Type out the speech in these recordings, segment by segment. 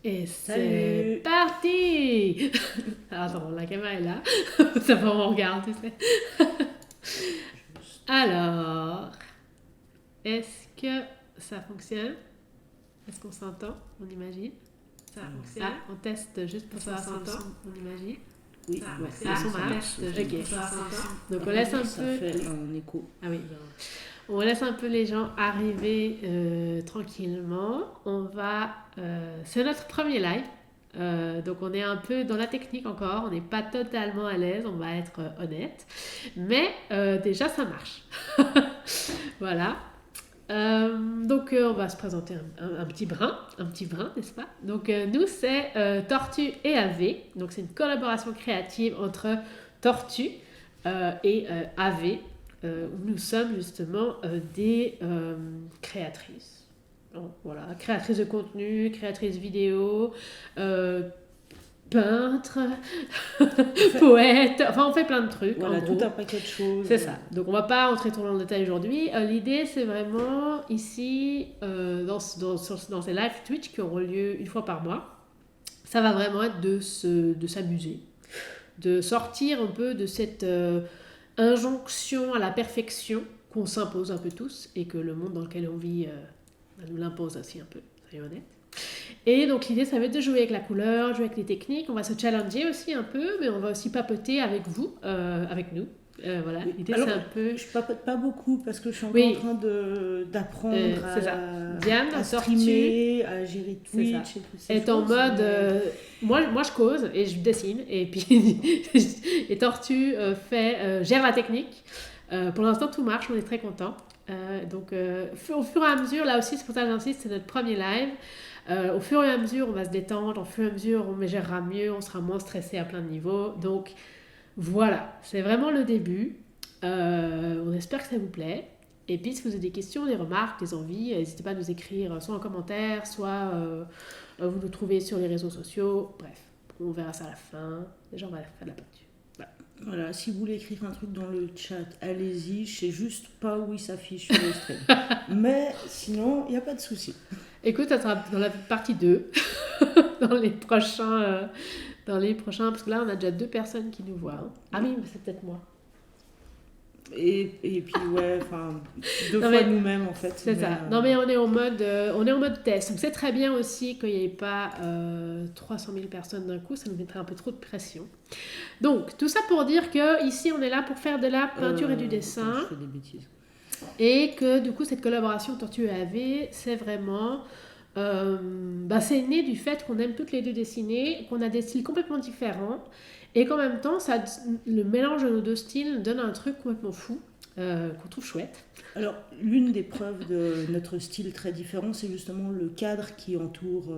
Et Salut. c'est parti. Attends, la caméra est là. Ça va, on regarde, tu sais. Alors, est-ce que ça fonctionne? Est-ce qu'on s'entend? On imagine. Ça fonctionne. On teste juste pour savoir si on s'entend. On imagine. Oui, Ouais, ça le son ça marche. Ok. ça Donc on laisse un ça peu. fait un écho. Ah oui, non. On laisse un peu les gens arriver tranquillement. C'est notre premier live. Donc on est un peu dans la technique encore. On n'est pas totalement à l'aise, on va être honnête. Mais déjà ça marche. Voilà. On va se présenter un petit brin, n'est-ce pas? Donc nous c'est Tortue et AV. Donc c'est une collaboration créative entre Tortue et AV, où nous sommes justement des créatrices. Donc, voilà, créatrices de contenu, créatrices vidéo, euh, peintres, poètes, enfin on fait plein de trucs. Voilà, en tout gros. un paquet de choses. C'est ça. Donc on va pas entrer trop dans le détail aujourd'hui. L'idée c'est vraiment ici, dans ces live Twitch qui auront lieu une fois par mois, ça va vraiment être de s'amuser, de sortir un peu de cette injonction à la perfection qu'on s'impose un peu tous et que le monde dans lequel on vit nous l'impose aussi un peu, soyons honnêtes. Et donc l'idée ça va être de jouer avec la couleur, jouer avec les techniques, on va se challenger aussi un peu, mais on va aussi papoter avec vous, avec nous. Voilà, Oui. l'idée Alors, c'est un peu... je papote pas beaucoup parce que je suis encore Oui, en train d'apprendre c'est ça. Diane, à Tortue, streamer, à gérer c'est ça, Twitch et toutes ces est en choses. mode... moi je cause et je dessine, et puis et Tortue gère la technique. Pour l'instant tout marche, on est très contents. Au fur et à mesure, là aussi c'est pour ça que j'insiste, c'est notre premier live. Au fur et à mesure, on va se détendre, au fur et à mesure, on gérera mieux, on sera moins stressé à plein de niveaux. Donc voilà, c'est vraiment le début. On espère que ça vous plaît. Et puis, si vous avez des questions, des remarques, des envies, n'hésitez pas à nous écrire soit en commentaire, soit vous nous trouvez sur les réseaux sociaux. Bref, on verra ça à la fin. Déjà, on va faire de la peinture. Voilà. Voilà, si vous voulez écrire un truc dans le chat, allez-y. Je sais juste pas où il s'affiche sur le stream. Mais sinon, il n'y a pas de souci. Écoute, ça sera dans la partie 2, dans les prochains, parce que là, on a déjà 2 personnes qui nous voient. Hein. Ah oui, mais c'est peut-être moi. Et puis ouais, enfin, deux Non, fois mais nous-mêmes en fait. c'est ça. Non mais on est en mode test. Donc c'est très bien aussi qu'il n'y ait pas 300 000 personnes d'un coup, ça nous mettrait un peu trop de pression. Donc tout ça pour dire que ici on est là pour faire de la peinture et du dessin, Je fais des bêtises. et que du coup cette collaboration Tortue et AV, c'est vraiment c'est né du fait qu'on aime toutes les deux dessiner, qu'on a des styles complètement différents, et qu'en même temps le mélange de nos deux styles donne un truc complètement fou, qu'on trouve chouette. Alors, l'une des preuves de notre style très différent, c'est justement le cadre qui entoure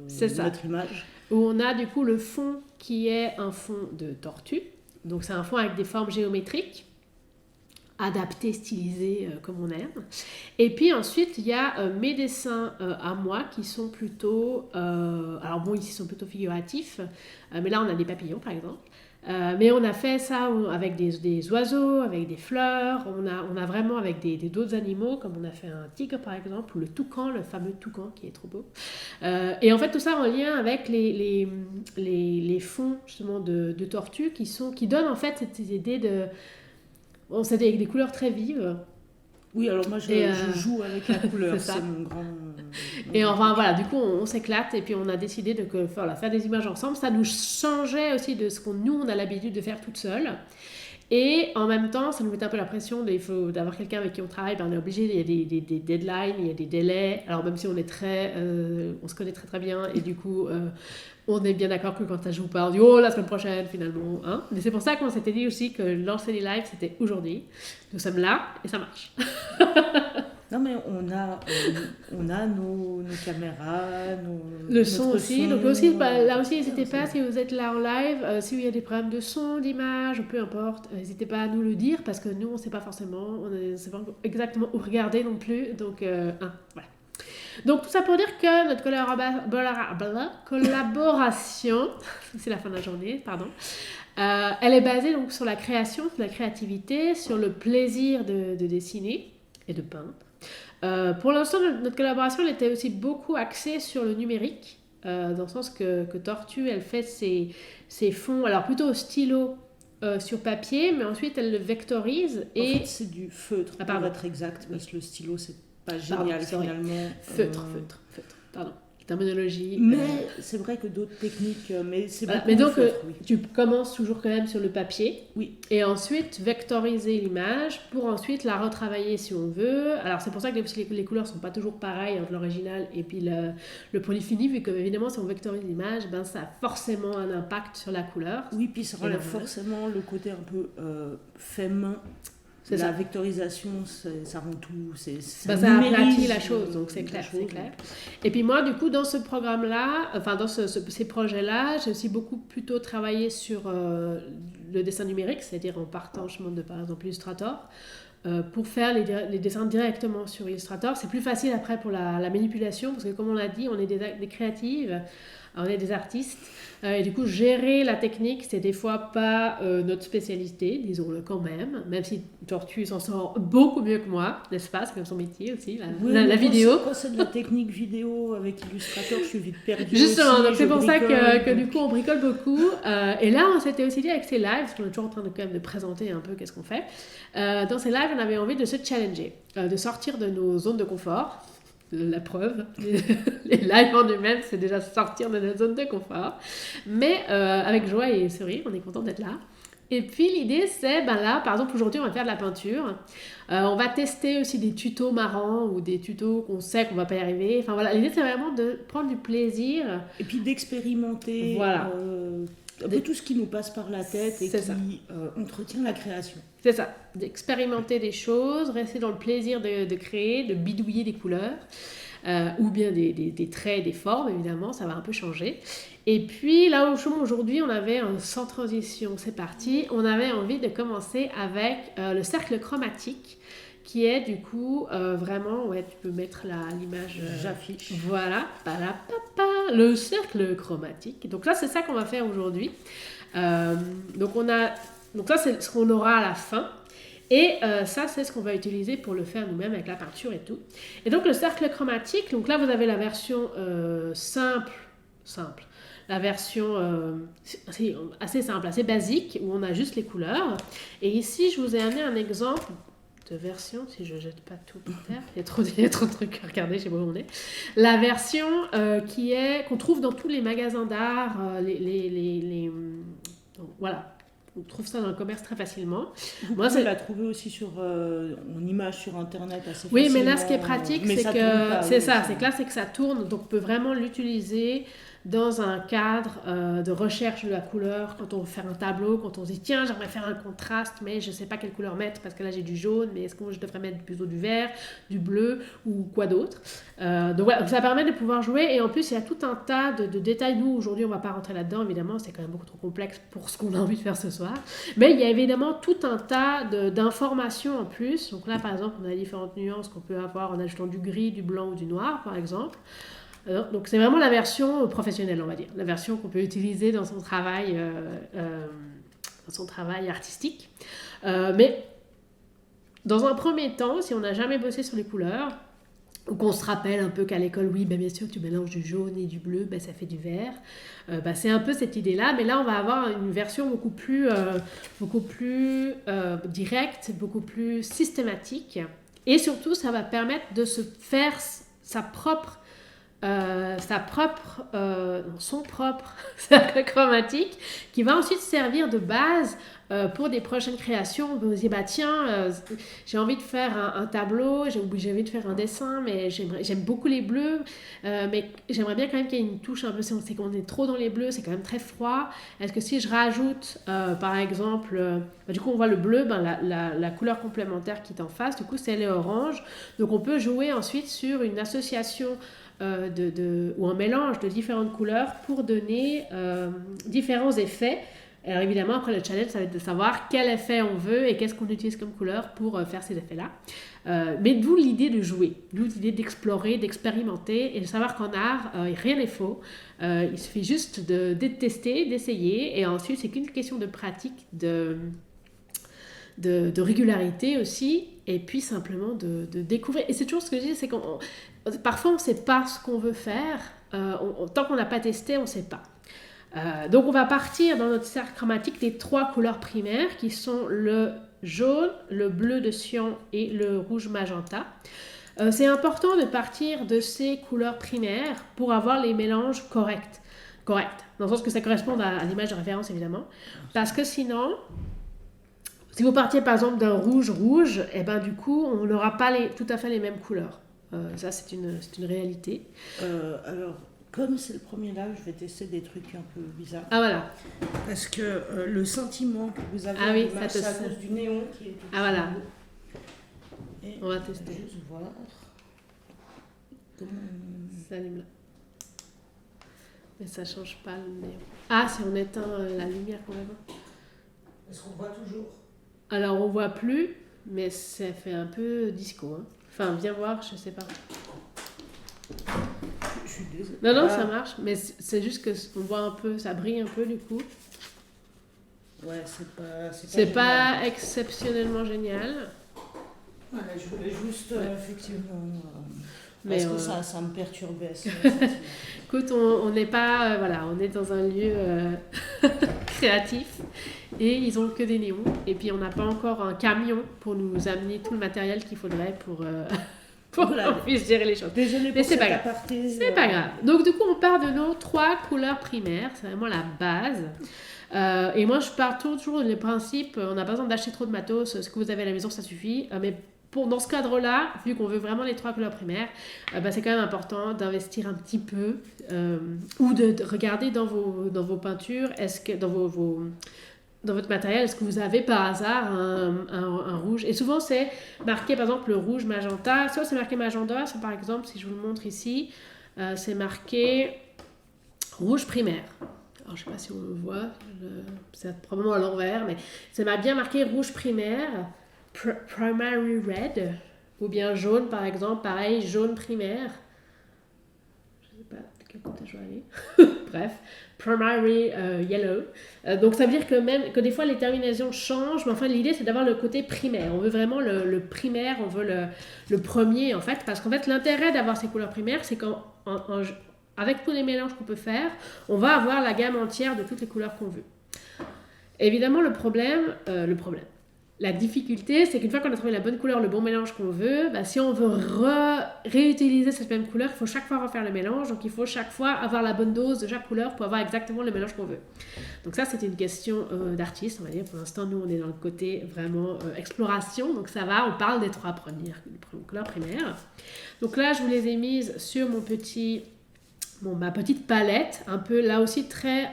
notre image. Où on a du coup le fond qui est un fond de tortue. Donc c'est un fond avec des formes géométriques, adaptées, stylisées comme on aime. Et puis ensuite, il y a mes dessins à moi qui sont plutôt... alors bon, ici, ils sont plutôt figuratifs. Mais là, on a des papillons, par exemple. Mais on a fait ça avec des oiseaux, avec des fleurs, on a vraiment avec d'autres animaux, comme on a fait un tigre par exemple, ou le toucan, le fameux toucan qui est trop beau. Et en fait tout ça en lien avec les fonds justement de tortues qui donnent en fait cette idée de... Bon, c'est des couleurs très vives. Oui, alors moi je joue avec la couleur, c'est mon grand... Et enfin voilà, du coup on s'éclate et puis on a décidé de faire des images ensemble. Ça nous changeait aussi de ce on a l'habitude de faire toute seule. Et en même temps, ça nous met un peu la pression d'avoir quelqu'un avec qui on travaille. On est obligé, il y a des deadlines, il y a des délais. Alors même si on se connaît très très bien et du coup on est bien d'accord que quand ça joue pas, on dit oh la semaine prochaine finalement. Hein, mais c'est pour ça qu'on s'était dit aussi que lancer les lives c'était aujourd'hui. Nous sommes là et ça marche. Non mais on a nos caméras, le son aussi. Donc aussi, là aussi, n'hésitez pas si vous êtes là en live, s'il y a des problèmes de son, d'image, peu importe, n'hésitez pas à nous le dire parce que nous on ne sait pas forcément, on ne sait pas exactement où regarder non plus. Donc voilà. Donc tout ça pour dire que notre collaboration, c'est la fin de la journée, pardon. Elle est basée donc sur la création, sur la créativité, sur le plaisir de dessiner et de peindre. Pour l'instant, notre collaboration elle était aussi beaucoup axée sur le numérique. dans le sens que Tortue, elle fait ses fonds, alors plutôt au stylo sur papier, mais ensuite elle le vectorise En et... fait, c'est du feutre, Ah, pour pardon. être exact, parce que le stylo, c'est pas Pardon, génial sorry. finalement. Feutre, pardon. Terminologie. Mais c'est vrai que d'autres techniques, mais c'est Voilà. beaucoup Mais le donc, feutre, oui. tu commences toujours quand même sur le papier. Oui. Et ensuite, vectoriser l'image pour ensuite la retravailler si on veut. Alors, c'est pour ça que les couleurs ne sont pas toujours pareilles entre l'original et puis le produit fini, vu que, évidemment, si on vectorise l'image, ben, ça a forcément un impact sur la couleur. Oui, puis ça relève forcément le côté un peu fait main. C'est la vectorisation, ça rend tout, ça aplatit la chose, donc c'est clair, c'est clair. Et puis moi, du coup, dans ce programme-là, enfin dans ces projets-là, j'ai aussi beaucoup plutôt travaillé sur le dessin numérique, c'est-à-dire en partant de, par exemple, Illustrator, pour faire les dessins directement sur Illustrator. C'est plus facile après pour la manipulation, parce que comme on l'a dit, on est des créatives, on est des artistes, et du coup gérer la technique c'est des fois pas notre spécialité, disons-le quand même si Tortue s'en sort beaucoup mieux que moi, n'est-ce pas, c'est comme son métier aussi, la vidéo. Quand c'est de la technique vidéo avec Illustrator, je suis vite perdue. Justement, aussi, donc c'est pour ça que du coup on bricole beaucoup, et là on s'était aussi dit avec ces lives, parce qu'on est toujours en train quand même de présenter un peu qu'est-ce qu'on fait, dans ces lives on avait envie de se challenger, de sortir de nos zones de confort. La preuve, les lives en eux-mêmes, c'est déjà sortir de notre zone de confort. Mais avec joie et sourire, on est content d'être là. Et puis l'idée, c'est, là, par exemple, aujourd'hui, on va faire de la peinture. On va tester aussi des tutos marrants ou des tutos qu'on sait qu'on va pas y arriver. Enfin voilà, l'idée, c'est vraiment de prendre du plaisir. Et puis d'expérimenter. Voilà. Un peu tout ce qui nous passe par la tête et qui entretient la création. C'est ça, d'expérimenter des choses, rester dans le plaisir de créer, de bidouiller des couleurs, ou bien des traits, des formes, évidemment, ça va un peu changer. Et puis là, aujourd'hui, on avait, sans transition, c'est parti, on avait envie de commencer avec le cercle chromatique, qui est du coup vraiment, tu peux mettre l'image. J'affiche. Voilà, le cercle chromatique. Donc là, c'est ça qu'on va faire aujourd'hui. Donc ça, c'est ce qu'on aura à la fin. Et ça, c'est ce qu'on va utiliser pour le faire nous-mêmes avec la peinture et tout. Et donc le cercle chromatique, donc là, vous avez la version simple. La version assez simple, assez basique, où on a juste les couleurs. Et ici, je vous ai amené un exemple de version, si je jette pas tout par terre, il y a trop de trucs à regarder, je sais pas où on est. La version qu'on trouve dans tous les magasins d'art, voilà, on trouve ça dans le commerce très facilement. Moi, je l'ai trouvé aussi en image sur internet assez facilement. Oui, mais là, ce qui est pratique, c'est que ça tourne, donc on peut vraiment l'utiliser dans un cadre de recherche de la couleur, quand on veut faire un tableau, quand on se dit tiens j'aimerais faire un contraste mais je ne sais pas quelle couleur mettre parce que là j'ai du jaune, mais est-ce que je devrais mettre plutôt du vert, du bleu ou quoi d'autre. Donc voilà, ça permet de pouvoir jouer, et en plus il y a tout un tas de détails. Nous aujourd'hui on ne va pas rentrer là-dedans, évidemment c'est quand même beaucoup trop complexe pour ce qu'on a envie de faire ce soir, mais il y a évidemment tout un tas d'informations en plus. Donc là par exemple on a différentes nuances qu'on peut avoir en ajoutant du gris, du blanc ou du noir par exemple. Donc c'est vraiment la version professionnelle, on va dire, la version qu'on peut utiliser dans son travail artistique. Mais dans un premier temps, si on n'a jamais bossé sur les couleurs, ou qu'on se rappelle un peu qu'à l'école, oui, bien sûr, tu mélanges du jaune et du bleu, ça fait du vert. C'est un peu cette idée-là, mais là, on va avoir une version beaucoup plus directe, beaucoup plus systématique. Et surtout, ça va permettre de se faire son propre cercle chromatique, qui va ensuite servir de base pour des prochaines créations. On peut se dire j'ai envie de faire un tableau, j'ai envie de faire un dessin, mais j'aime beaucoup les bleus, mais j'aimerais bien quand même qu'il y ait une touche un peu, c'est qu'on est trop dans les bleus, c'est quand même très froid. Est-ce que si je rajoute par exemple du coup on voit le bleu, la couleur complémentaire qui est en face, du coup c'est le orange, donc on peut jouer ensuite sur une association ou un mélange de différentes couleurs pour donner différents effets. Alors évidemment, après le challenge, ça va être de savoir quel effet on veut et qu'est-ce qu'on utilise comme couleur pour faire ces effets-là. Mais d'où l'idée de jouer, d'où l'idée d'explorer, d'expérimenter et de savoir qu'en art, rien n'est faux. Il suffit juste de tester, d'essayer, et ensuite, c'est qu'une question de pratique, de régularité aussi, et puis simplement de découvrir. Et c'est toujours ce que je dis, c'est parfois on ne sait pas ce qu'on veut faire, tant qu'on n'a pas testé, on ne sait pas. Donc on va partir dans notre cercle chromatique des 3 couleurs primaires qui sont le jaune, le bleu de cyan et le rouge magenta. C'est important de partir de ces couleurs primaires pour avoir les mélanges corrects, dans le sens que ça correspond à l'image de référence évidemment, parce que sinon, si vous partiez par exemple d'un rouge, et ben du coup on n'aura pas tout à fait les mêmes couleurs. Ça c'est une réalité. Alors, comme c'est le premier live, je vais tester des trucs un peu bizarres. Ah voilà. Parce que le sentiment que vous avez, Ah oui, c'est à cause du néon qui est tout. Ah voilà. Et on va tester. Juste voir comment. Ça allume là. Mais ça change pas le néon. Ah, si on éteint la lumière quand même. Est-ce qu'on voit toujours? Alors on voit plus, mais ça fait un peu disco. Hein. Enfin, viens voir, je sais pas. Je suis désolée. Non, ça marche, mais c'est juste que on voit un peu, ça brille un peu du coup. Ouais, c'est pas exceptionnellement génial. Voilà, je voulais juste effectivement. Mais parce que ça me perturbait. Écoute, on n'est pas, on est dans un lieu créatif et ils ont que des néons. Et puis on n'a pas encore un camion pour nous amener tout le matériel qu'il faudrait pour qu'on puisse gérer les choses. Désolée, mais c'est pas grave. C'est pas grave. Donc du coup, on part de nos 3 couleurs primaires. C'est vraiment la base. Et moi, je pars toujours du principe, on n'a pas besoin d'acheter trop de matos. Ce que vous avez à la maison, ça suffit. Mais dans ce cadre-là, vu qu'on veut vraiment les 3 couleurs primaires, c'est quand même important d'investir un petit peu ou de regarder dans vos peintures, est-ce que dans votre matériel, est-ce que vous avez par hasard un rouge? Et souvent, c'est marqué, par exemple, le rouge magenta. Soit c'est marqué magenta, soit par exemple, si je vous le montre ici, c'est marqué rouge primaire. Alors, je ne sais pas si on le voit, c'est probablement à l'envers, mais c'est bien marqué rouge primaire. Primary red, ou bien jaune par exemple, pareil, jaune primaire. Je sais pas de quel côté je vais aller. Bref, primary yellow. Donc ça veut dire que des fois les terminaisons changent, mais enfin l'idée c'est d'avoir le côté primaire. On veut vraiment le primaire, on veut le premier en fait, parce qu'en fait l'intérêt d'avoir ces couleurs primaires, c'est qu'avec tous les mélanges qu'on peut faire, on va avoir la gamme entière de toutes les couleurs qu'on veut. Évidemment la difficulté, c'est qu'une fois qu'on a trouvé la bonne couleur, le bon mélange qu'on veut, si on veut réutiliser cette même couleur, il faut chaque fois refaire le mélange. Donc, il faut chaque fois avoir la bonne dose de chaque couleur pour avoir exactement le mélange qu'on veut. Donc, ça, c'est une question d'artiste, on va dire. Pour l'instant, nous, on est dans le côté vraiment exploration. Donc, ça va, on parle des 3 couleurs primaires. Donc là, je vous les ai mises sur ma petite palette, un peu là aussi très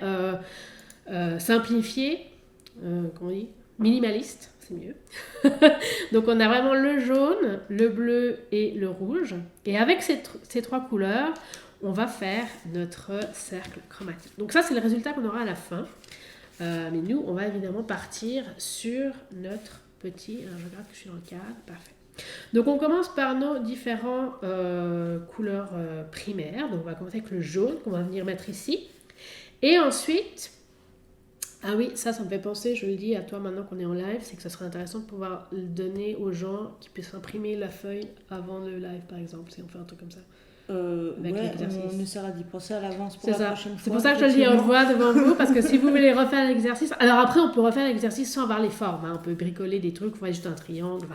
simplifiée, comment on dit, minimaliste. C'est mieux. Donc on a vraiment le jaune, le bleu et le rouge. Et avec ces 3 couleurs, on va faire notre cercle chromatique. Donc ça, c'est le résultat qu'on aura à la fin. Mais nous, on va évidemment partir sur notre petit... Alors je regarde que je suis dans le cadre. Parfait. Donc on commence par nos différents couleurs primaires. Donc on va commencer avec le jaune qu'on va venir mettre ici. Et ensuite... Ah oui, ça me fait penser, je le dis à toi maintenant qu'on est en live, c'est que ça serait intéressant de pouvoir le donner aux gens qui puissent imprimer la feuille avant le live, par exemple, si on fait un truc comme ça. Avec l'exercice. On essaiera d'y penser à l'avance pour la prochaine fois. C'est pour ça que je le dis en voix devant vous, parce que si vous voulez refaire l'exercice... Alors après, on peut refaire l'exercice sans avoir les formes, hein. On peut bricoler des trucs, on fait juste un triangle,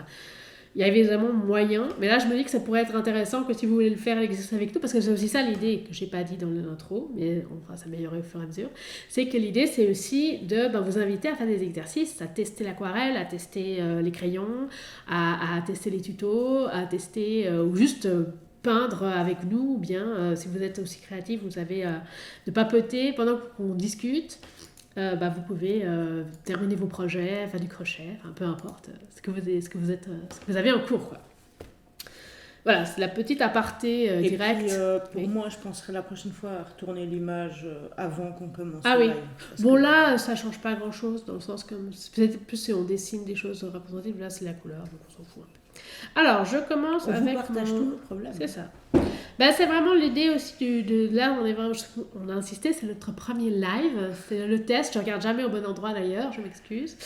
il y a évidemment moyen, mais là je me dis que ça pourrait être intéressant que si vous voulez le faire l'exercice avec nous, parce que c'est aussi ça l'idée que j'ai pas dit dans l'intro, mais on va s'améliorer au fur et à mesure, c'est que l'idée c'est aussi de vous inviter à faire des exercices, à tester l'aquarelle, à tester les crayons, à tester les tutos, à tester ou juste peindre avec nous, ou bien si vous êtes aussi créatif, vous savez de papoter pendant qu'on discute. Vous pouvez terminer vos projets, faire du crochet, peu importe ce que vous avez en cours, quoi. Voilà, c'est la petite aparté directe. Puis, pour moi, je penserai la prochaine fois à retourner l'image avant qu'on commence. Ah oui. Bon, là, ça change pas grand-chose, dans le sens que peut-être plus si on dessine des choses représentatives, là, c'est la couleur, donc on s'en fout un peu. Alors, je commence avec partage tous nos problèmes. C'est ça. C'est vraiment l'idée aussi là, on a insisté, c'est notre premier live, c'est le test, je regarde jamais au bon endroit d'ailleurs, je m'excuse,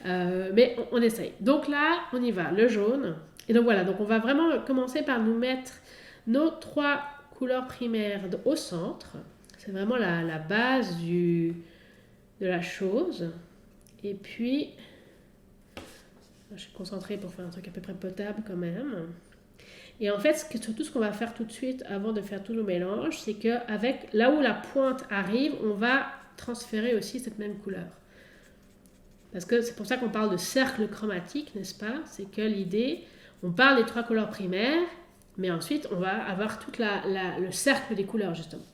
mais on essaye. Donc là, on y va, le jaune, et donc voilà, donc on va vraiment commencer par nous mettre nos 3 couleur primaire au centre. C'est vraiment la base de la chose. Et puis, je suis concentrée pour faire un truc à peu près potable quand même. Et en fait, surtout ce qu'on va faire tout de suite avant de faire tous nos mélanges, c'est que là où la pointe arrive, on va transférer aussi cette même couleur. Parce que c'est pour ça qu'on parle de cercle chromatique, n'est-ce pas? C'est que l'idée, on parle des 3 couleurs primaires, mais ensuite on va avoir tout le cercle des couleurs justement.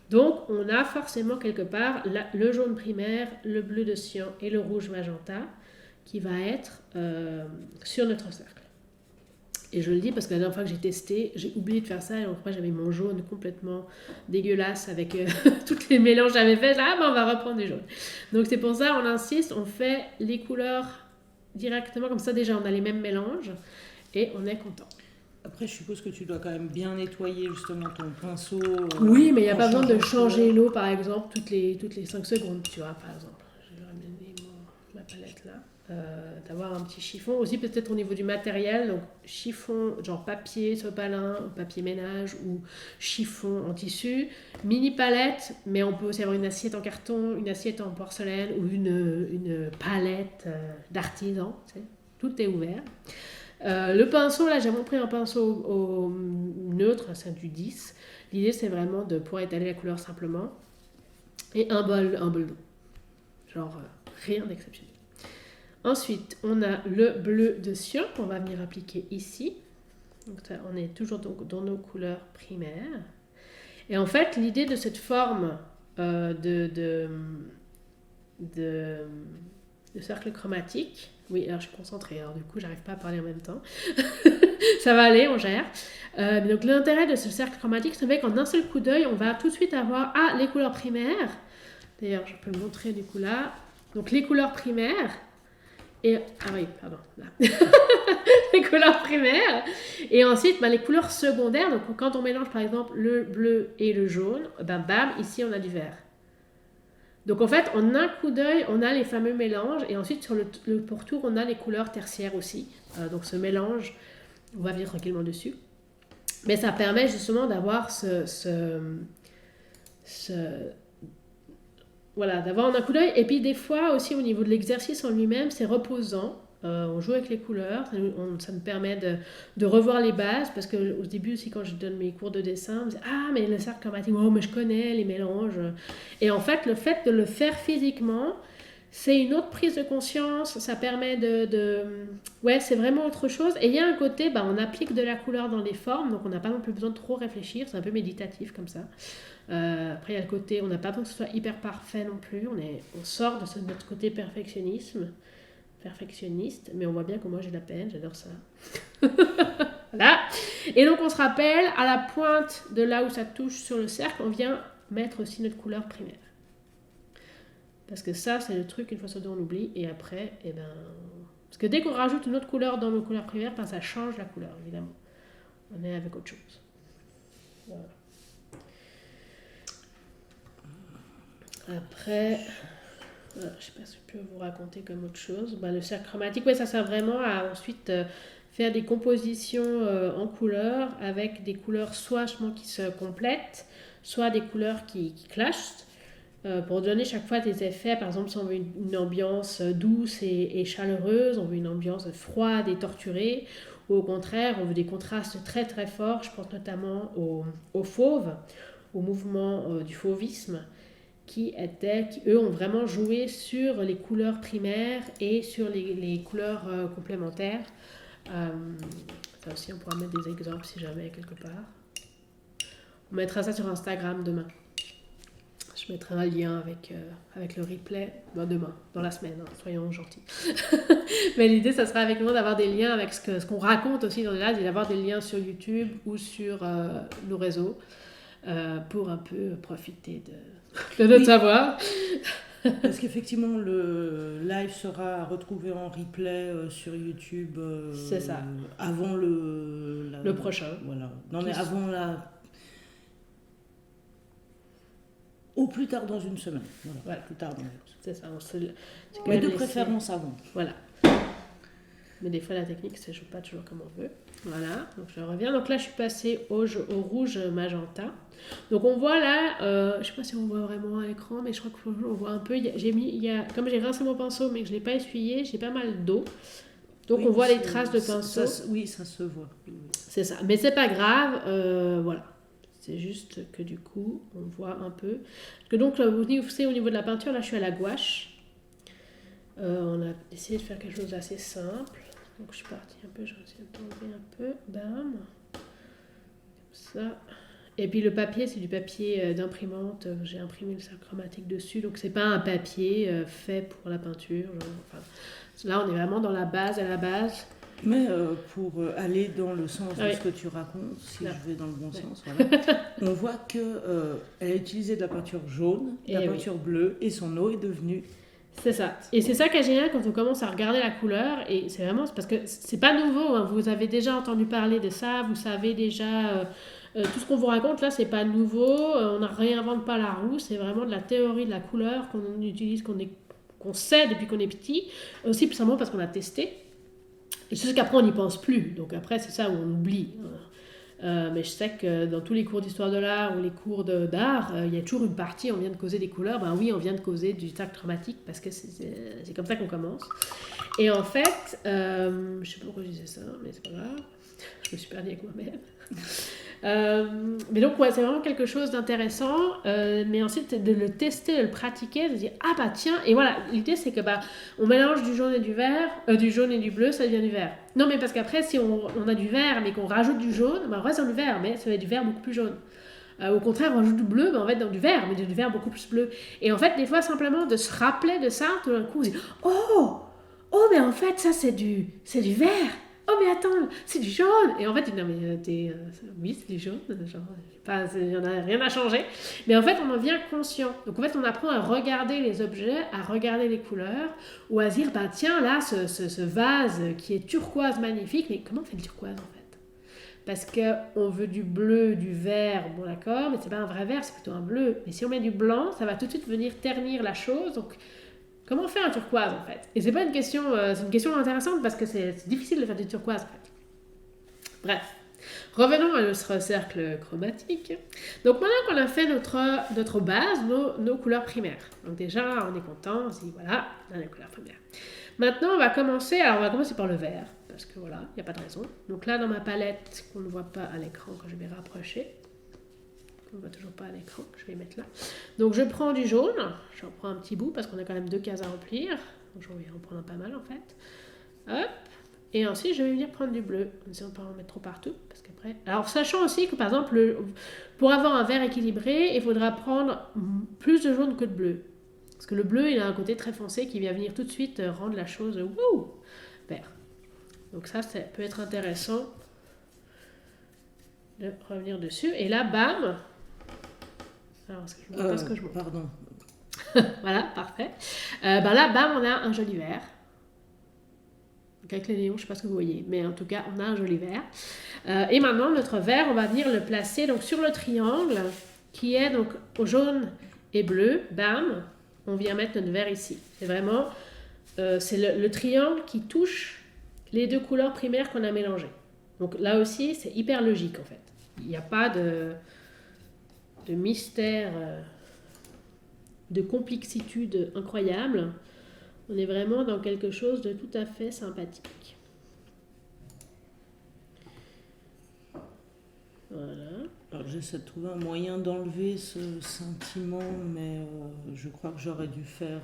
Donc on a forcément quelque part le jaune primaire, le bleu de cyan et le rouge magenta qui va être sur notre cercle. Et je le dis parce que la dernière fois que j'ai testé, j'ai oublié de faire ça et donc moi j'avais mon jaune complètement dégueulasse avec tous les mélanges que j'avais fait. On va reprendre du jaune. Donc c'est pour ça on insiste, on fait les couleurs directement comme ça déjà on a les mêmes mélanges et on est content. Après, je suppose que tu dois quand même bien nettoyer justement ton pinceau. Oui, mais il n'y a pas besoin de changer l'eau par exemple toutes les 5 secondes, tu vois, par exemple. Je vais ramener ma palette là. D'avoir un petit chiffon aussi peut-être au niveau du matériel, donc chiffon genre papier sopalin, papier ménage ou chiffon en tissu, mini palette, mais on peut aussi avoir une assiette en carton, une assiette en porcelaine ou une palette d'artisan, tu sais, tout est ouvert. Le pinceau, là j'ai vraiment pris un pinceau au neutre, c'est du 10. L'idée c'est vraiment de pouvoir étaler la couleur simplement et un bol d'eau, genre rien d'exceptionnel. Ensuite, on a le bleu de cyan qu'on va venir appliquer ici. Donc ça, on est toujours donc dans nos couleurs primaires. Et en fait, l'idée de cette forme de cercle chromatique, oui, alors je suis concentrée, alors du coup, j'arrive pas à parler en même temps. Ça va aller, on gère. Donc l'intérêt de ce cercle chromatique, c'est qu'en un seul coup d'œil, on va tout de suite avoir les couleurs primaires. D'ailleurs, je peux le montrer du coup là. Donc les couleurs primaires. Et, les couleurs primaires. Et ensuite, les couleurs secondaires. Donc, quand on mélange, par exemple, le bleu et le jaune, bam, ici, on a du vert. Donc, en fait, en un coup d'œil, on a les fameux mélanges. Et ensuite, sur le pourtour, on a les couleurs tertiaires aussi. Donc, ce mélange, on va venir tranquillement dessus. Mais ça permet justement d'avoir voilà, d'avoir un coup d'œil. Et puis des fois aussi au niveau de l'exercice en lui-même, c'est reposant. On joue avec les couleurs, ça nous permet de revoir les bases, parce qu'au début aussi quand je donne mes cours de dessin, on me dit mais le cercle chromatique, mais je connais les mélanges. Et en fait, le fait de le faire physiquement, c'est une autre prise de conscience, ça permet ouais, c'est vraiment autre chose. Et il y a un côté, on applique de la couleur dans les formes, donc on n'a pas non plus besoin de trop réfléchir, c'est un peu méditatif comme ça. Après, il y a le côté, on n'a pas besoin que ce soit hyper parfait non plus, on sort de notre côté perfectionniste, mais on voit bien que moi j'ai de la peine, j'adore ça. Voilà. Et donc on se rappelle, à la pointe de là où ça touche sur le cercle, on vient mettre aussi notre couleur primaire. Parce que ça, c'est le truc, une fois sur deux, on oublie, et après, parce que dès qu'on rajoute une autre couleur dans nos couleurs primaires, ça change la couleur, évidemment. On est avec autre chose. Voilà. Après, je ne sais pas si je peux vous raconter comme autre chose. Le cercle chromatique, ça sert vraiment à ensuite faire des compositions en couleurs avec des couleurs soit qui se complètent, soit des couleurs qui clashent, pour donner chaque fois des effets. Par exemple, si on veut une ambiance douce et chaleureuse, on veut une ambiance froide et torturée, ou au contraire, on veut des contrastes très très forts. Je pense notamment au fauve, au mouvement du fauvisme, qui eux ont vraiment joué sur les couleurs primaires et sur les couleurs complémentaires. Ça aussi, on pourra mettre des exemples si jamais quelque part. On mettra ça sur Instagram demain. Je mettrai un lien avec le replay demain, dans la semaine, soyons gentils. Mais l'idée, ça sera avec nous d'avoir des liens avec ce qu'on raconte aussi dans les lives, et d'avoir des liens sur YouTube ou sur nos réseaux pour un peu profiter de notre savoir. Parce qu'effectivement, le live sera retrouvé en replay sur YouTube. C'est ça. Avant le prochain. Voilà. Non, mais avant au plus tard dans une semaine. Voilà. Plus tard dans une semaine. C'est ça. Mais de préférence avant. Voilà. Mais des fois, la technique, ça ne joue pas toujours comme on veut. Voilà, donc je reviens. Donc là, je suis passée au rouge magenta. Donc on voit là, je ne sais pas si on voit vraiment à l'écran, mais je crois qu'on voit un peu. Comme j'ai rincé mon pinceau, mais que je ne l'ai pas essuyé, j'ai pas mal d'eau. Donc on voit les traces de pinceau. Oui, ça se voit. C'est ça, mais c'est pas grave, voilà. C'est juste que du coup, on voit un peu. Que donc, vous savez, au niveau de la peinture, là, je suis à la gouache. On a essayé de faire quelque chose d'assez simple. Donc, je suis partie un peu, je vais essayer d'enlever un peu. Bam. Comme ça. Et puis, le papier, c'est du papier d'imprimante. J'ai imprimé le sac chromatique dessus. Donc, c'est pas un papier fait pour la peinture. Enfin, là, on est vraiment dans la base, à la base. Mais pour aller dans le sens de ce que tu racontes, si je vais dans le bon sens, voilà, on voit qu'elle a utilisé de la peinture jaune, de la peinture bleue, et son eau est devenue... C'est ça. Et c'est ça qui est génial quand on commence à regarder la couleur. Et c'est vraiment parce que c'est pas nouveau. Hein. Vous avez déjà entendu parler de ça. Vous savez déjà tout ce qu'on vous raconte là, c'est pas nouveau. On ne réinvente pas la roue. C'est vraiment de la théorie de la couleur qu'on utilise, qu'on sait depuis qu'on est petit. Aussi plus simplement parce qu'on a testé. Et c'est juste qu'après on n'y pense plus. Donc après c'est ça où on oublie. Mais je sais que dans tous les cours d'histoire de l'art ou les cours d'art, il y a toujours une partie, on vient de causer des couleurs. Ben oui, on vient de causer du tact chromatique parce que c'est comme ça qu'on commence. Et en fait, je sais pas pourquoi je disais ça, mais c'est pas grave. Je me suis perdue avec moi-même. Mais donc, ouais, c'est vraiment quelque chose d'intéressant. Mais ensuite, de le tester, de le pratiquer, de dire ah bah tiens, et voilà, l'idée c'est que on mélange du jaune et du vert, du jaune et du bleu, ça devient du vert. Non, mais parce qu'après, si on a du vert mais qu'on rajoute du jaune, on reste dans du vert, mais ça va être du vert beaucoup plus jaune. Au contraire, on rajoute du bleu, on va être dans du vert, mais du vert beaucoup plus bleu. Et en fait, des fois, simplement de se rappeler de ça, tout d'un coup, on se dit oh, mais en fait, ça c'est du vert. Oh mais attends, c'est du jaune. Et en fait, non mais oui, c'est du jaune. Il n'y en a rien à changer. Mais en fait, on en devient conscient. Donc en fait, on apprend à regarder les objets, à regarder les couleurs, ou à se dire, tiens, là, ce vase qui est turquoise magnifique, mais comment on fait le turquoise en fait? Parce qu'on veut du bleu, du vert, bon d'accord, mais c'est pas un vrai vert, c'est plutôt un bleu. Mais si on met du blanc, ça va tout de suite venir ternir la chose. Donc comment on fait un turquoise en fait? Et c'est pas une question, c'est une question intéressante parce que c'est difficile de faire du turquoise en fait. Bref, revenons à notre cercle chromatique. Donc maintenant qu'on a fait notre base, nos couleurs primaires. Donc déjà, on est content, on se dit voilà, on a les couleurs primaires. Maintenant, on va commencer par le vert parce que voilà, il n'y a pas de raison. Donc là, dans ma palette, qu'on ne voit pas à l'écran quand je vais rapprocher. On ne voit toujours pas à l'écran, je vais mettre là. Donc je prends du jaune, j'en prends un petit bout parce qu'on a quand même 2 cases à remplir. Donc je vais en prendre pas mal en fait. Hop. Et ensuite je vais venir prendre du bleu, en essayant de ne pas en mettre trop partout. Parce qu'après... Alors sachant aussi que par exemple, pour avoir un vert équilibré, il faudra prendre plus de jaune que de bleu. Parce que le bleu, il a un côté très foncé qui vient venir tout de suite rendre la chose vert. Donc ça peut être intéressant de revenir dessus. Et là, bam. Alors, est-ce que je vois pas ce que je montre? Pardon. Voilà, parfait. Là, bam, on a un joli vert. Donc, avec les néons, je ne sais pas ce que vous voyez, mais en tout cas, on a un joli vert. Et maintenant, notre vert, on va venir le placer donc, sur le triangle qui est donc au jaune et bleu. Bam, on vient mettre notre vert ici. C'est vraiment c'est le triangle qui touche les 2 couleurs primaires qu'on a mélangées. Donc là aussi, c'est hyper logique en fait. Il n'y a pas de mystère, de complexitude incroyable. On est vraiment dans quelque chose de tout à fait sympathique. Voilà. Alors j'essaie de trouver un moyen d'enlever ce sentiment, mais je crois que j'aurais dû faire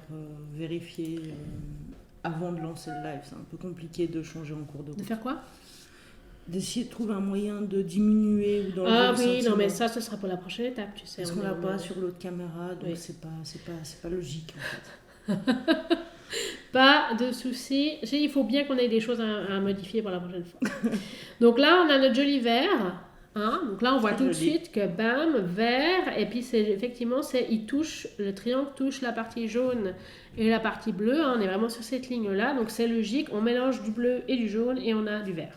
vérifier avant de lancer le live. C'est un peu compliqué de changer en cours de route. De faire quoi? D'essayer de trouver un moyen de diminuer ou d'enlever le sentiment. non mais ça ce sera pour la prochaine étape, tu sais. Parce qu'on l'a pas sur l'autre caméra, donc c'est pas logique en fait. Pas de souci. Il faut bien qu'on ait des choses à modifier pour la prochaine fois. Donc là, on a notre joli vert. Hein? Donc là, on voit tout de suite que bam, vert. Et puis, le triangle touche la partie jaune et la partie bleue. Hein? On est vraiment sur cette ligne-là. Donc c'est logique. On mélange du bleu et du jaune et on a du vert.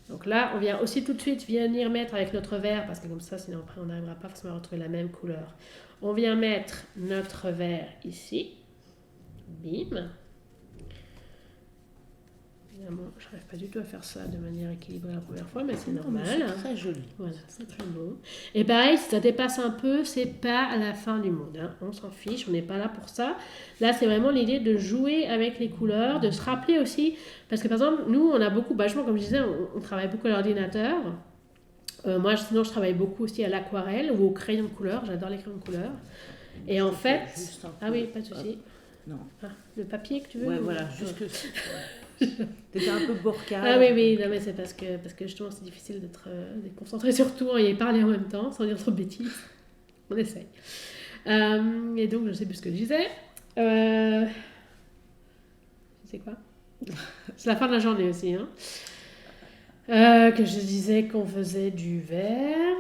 Donc là, on vient aussi tout de suite venir mettre avec notre vert, parce que comme ça, sinon après, on n'arrivera pas forcément à retrouver la même couleur. On vient mettre notre vert ici. Bim. Évidemment, je n'arrive pas du tout à faire ça de manière équilibrée la première fois, mais c'est Non, mais normal. c'est très joli. Voilà, c'est très beau. Et pareil, si ça dépasse un peu, c'est pas à la fin du monde. Hein. On s'en fiche, on n'est pas là pour ça. Là, c'est vraiment l'idée de jouer avec les couleurs, de se rappeler aussi. Parce que par exemple, nous, on a beaucoup, vachement, comme je disais, on travaille beaucoup à l'ordinateur. Moi, sinon, je travaille beaucoup aussi à l'aquarelle ou au crayon de couleur. J'adore les crayons de couleur. Et en fait. Ah oui, pas de souci. Non. Ah, le papier que tu veux? Ouais, voilà, juste que. T'étais un peu borcade. Ah oui, non, mais c'est parce que justement c'est difficile d'être concentré sur tout et parler en même temps sans dire trop de bêtises. On essaye. Et donc je sais plus ce que je disais. C'est quoi? C'est la fin de la journée aussi. Hein. Que je disais qu'on faisait du verre.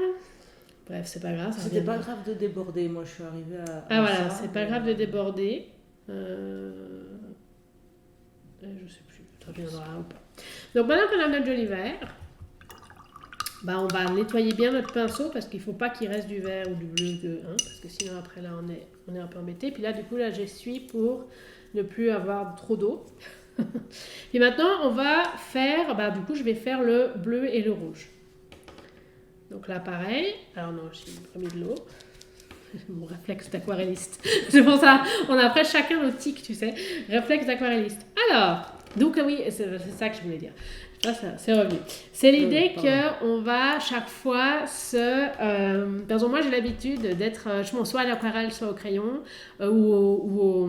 Bref, c'est pas grave. C'était pas grave de déborder. Moi je suis arrivée à voilà, ça, c'est pas grave de déborder. Je sais plus. Ça viendra ou pas. Donc maintenant qu'on a notre joli verre, on va nettoyer bien notre pinceau parce qu'il ne faut pas qu'il reste du vert ou du bleu, parce que sinon après là on est un peu embêté. Puis là du coup là j'essuie pour ne plus avoir trop d'eau. Puis maintenant on va faire, du coup je vais faire le bleu et le rouge. Donc là pareil, alors non j'ai remis de l'eau. Mon réflexe d'aquarelliste. C'est pour ça, on a après chacun nos tics, tu sais. Réflexe d'aquarelliste. Alors, donc oui, c'est ça que je voulais dire. Ça, c'est revenu. C'est l'idée qu'on va chaque fois par exemple, moi j'ai l'habitude d'être soit à l'aquarelle, soit au crayon, ou au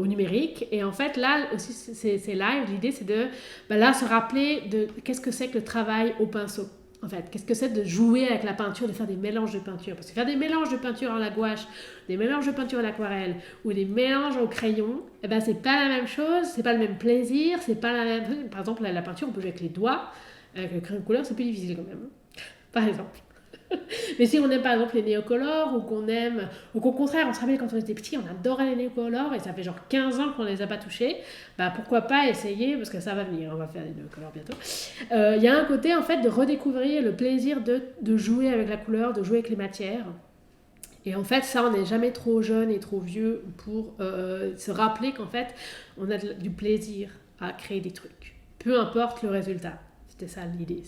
numérique. Et en fait, là aussi, c'est live. L'idée, c'est de là se rappeler de qu'est-ce que c'est que le travail au pinceau. En fait, qu'est-ce que c'est de jouer avec la peinture, de faire des mélanges de peinture? Parce que faire des mélanges de peinture à la gouache, des mélanges de peinture à l'aquarelle ou des mélanges au crayon, c'est pas la même chose, c'est pas le même plaisir, c'est pas la même... Par exemple, la peinture, on peut jouer avec les doigts, avec le crayon de couleur, c'est plus difficile quand même. Par exemple. Mais si on aime par exemple les néocolores ou qu'au contraire on se rappelle quand on était petit on adorait les néocolores et ça fait genre 15 ans qu'on les a pas touchés, pourquoi pas essayer parce que ça va venir, on va faire des néocolores bientôt. Il y a un côté en fait de redécouvrir le plaisir de jouer avec la couleur, de jouer avec les matières. Et en fait, ça, on n'est jamais trop jeune et trop vieux pour se rappeler qu'en fait, on a du plaisir à créer des trucs. Peu importe le résultat. C'était ça l'idée.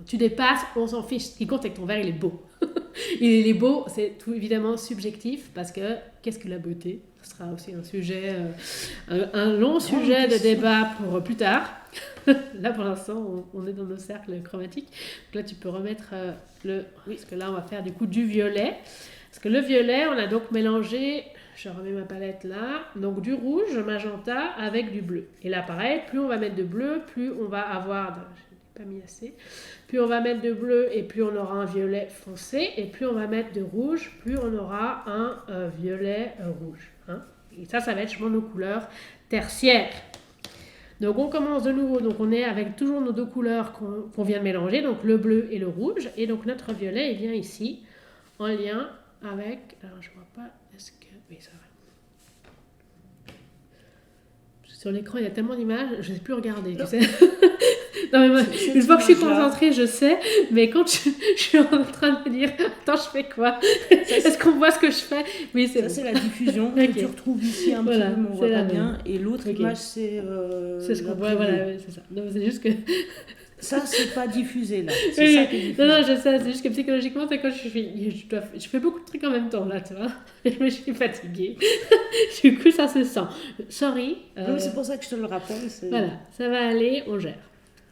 Tu dépasses, on s'en fiche. Ce qui compte, c'est que ton verre, il est beau. Il est beau, c'est tout évidemment subjectif, parce que qu'est-ce que la beauté? Ce sera aussi un sujet, un long sujet de débat pour plus tard. Là, pour l'instant, on est dans nos cercles chromatiques. Donc là, tu peux remettre parce que là, on va faire du coup du violet. Parce que le violet, on a donc mélangé... Je remets ma palette là. Donc du rouge, magenta avec du bleu. Et là, pareil, plus on va mettre de bleu, plus on va avoir... pas mis assez. Plus on va mettre de bleu et plus on aura un violet foncé. Et plus on va mettre de rouge, plus on aura un violet rouge. Hein. Et ça va être nos couleurs tertiaires. Donc on commence de nouveau. Donc on est avec toujours nos deux couleurs qu'on vient de mélanger. Donc le bleu et le rouge. Et donc notre violet, il vient ici en lien avec... Alors je vois pas... Est-ce que... Oui, ça va. Sur l'écran, il y a tellement d'images, je ne sais plus regarder, tu sais. Non, mais moi, une fois que je suis concentrée, je sais, mais quand je suis en train de me dire, attends, je fais quoi? Est-ce qu'on voit ce que je fais? Oui, c'est c'est la diffusion que tu retrouves ici un petit peu, mais on voit pas bien. Et l'autre image, c'est ce qu'on voit, voilà, c'est ça. Non, c'est juste que... Ça, c'est pas diffusé là. C'est ça qui est diffusé. Non, je sais, c'est juste que psychologiquement, c'est quand je fais beaucoup de trucs en même temps là, tu vois. Je suis fatiguée. Du coup, ça se sent. Sorry. Donc, c'est pour ça que je te le rappelle. Voilà, ça va aller, on gère.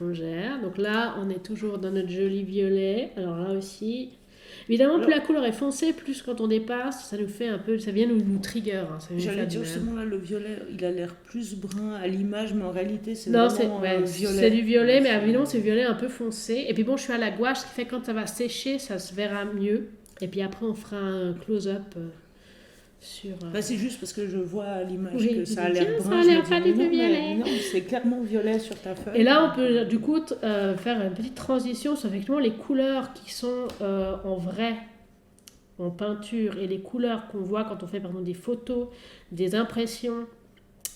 On gère. Donc là, on est toujours dans notre joli violet. Alors là aussi. Évidemment, plus la couleur est foncée, plus quand on dépasse, ça nous fait un peu, ça vient nous trigger. Hein, j'allais dire justement là, le violet, il a l'air plus brun à l'image, mais en réalité, c'est non, vraiment violet. C'est du violet, mais évidemment, c'est violet un peu foncé. Et puis bon, je suis à la gouache, ce qui fait que quand ça va sécher, ça se verra mieux. Et puis après, on fera un close-up sur... c'est juste parce que je vois à l'image que ça a l'air brun. Ça a l'air pas du tout violet. Non, c'est clairement violet sur ta feuille. Et là, on peut du coup faire une petite transition sur effectivement les couleurs qui sont en vrai, en peinture, et les couleurs qu'on voit quand on fait par exemple des photos, des impressions,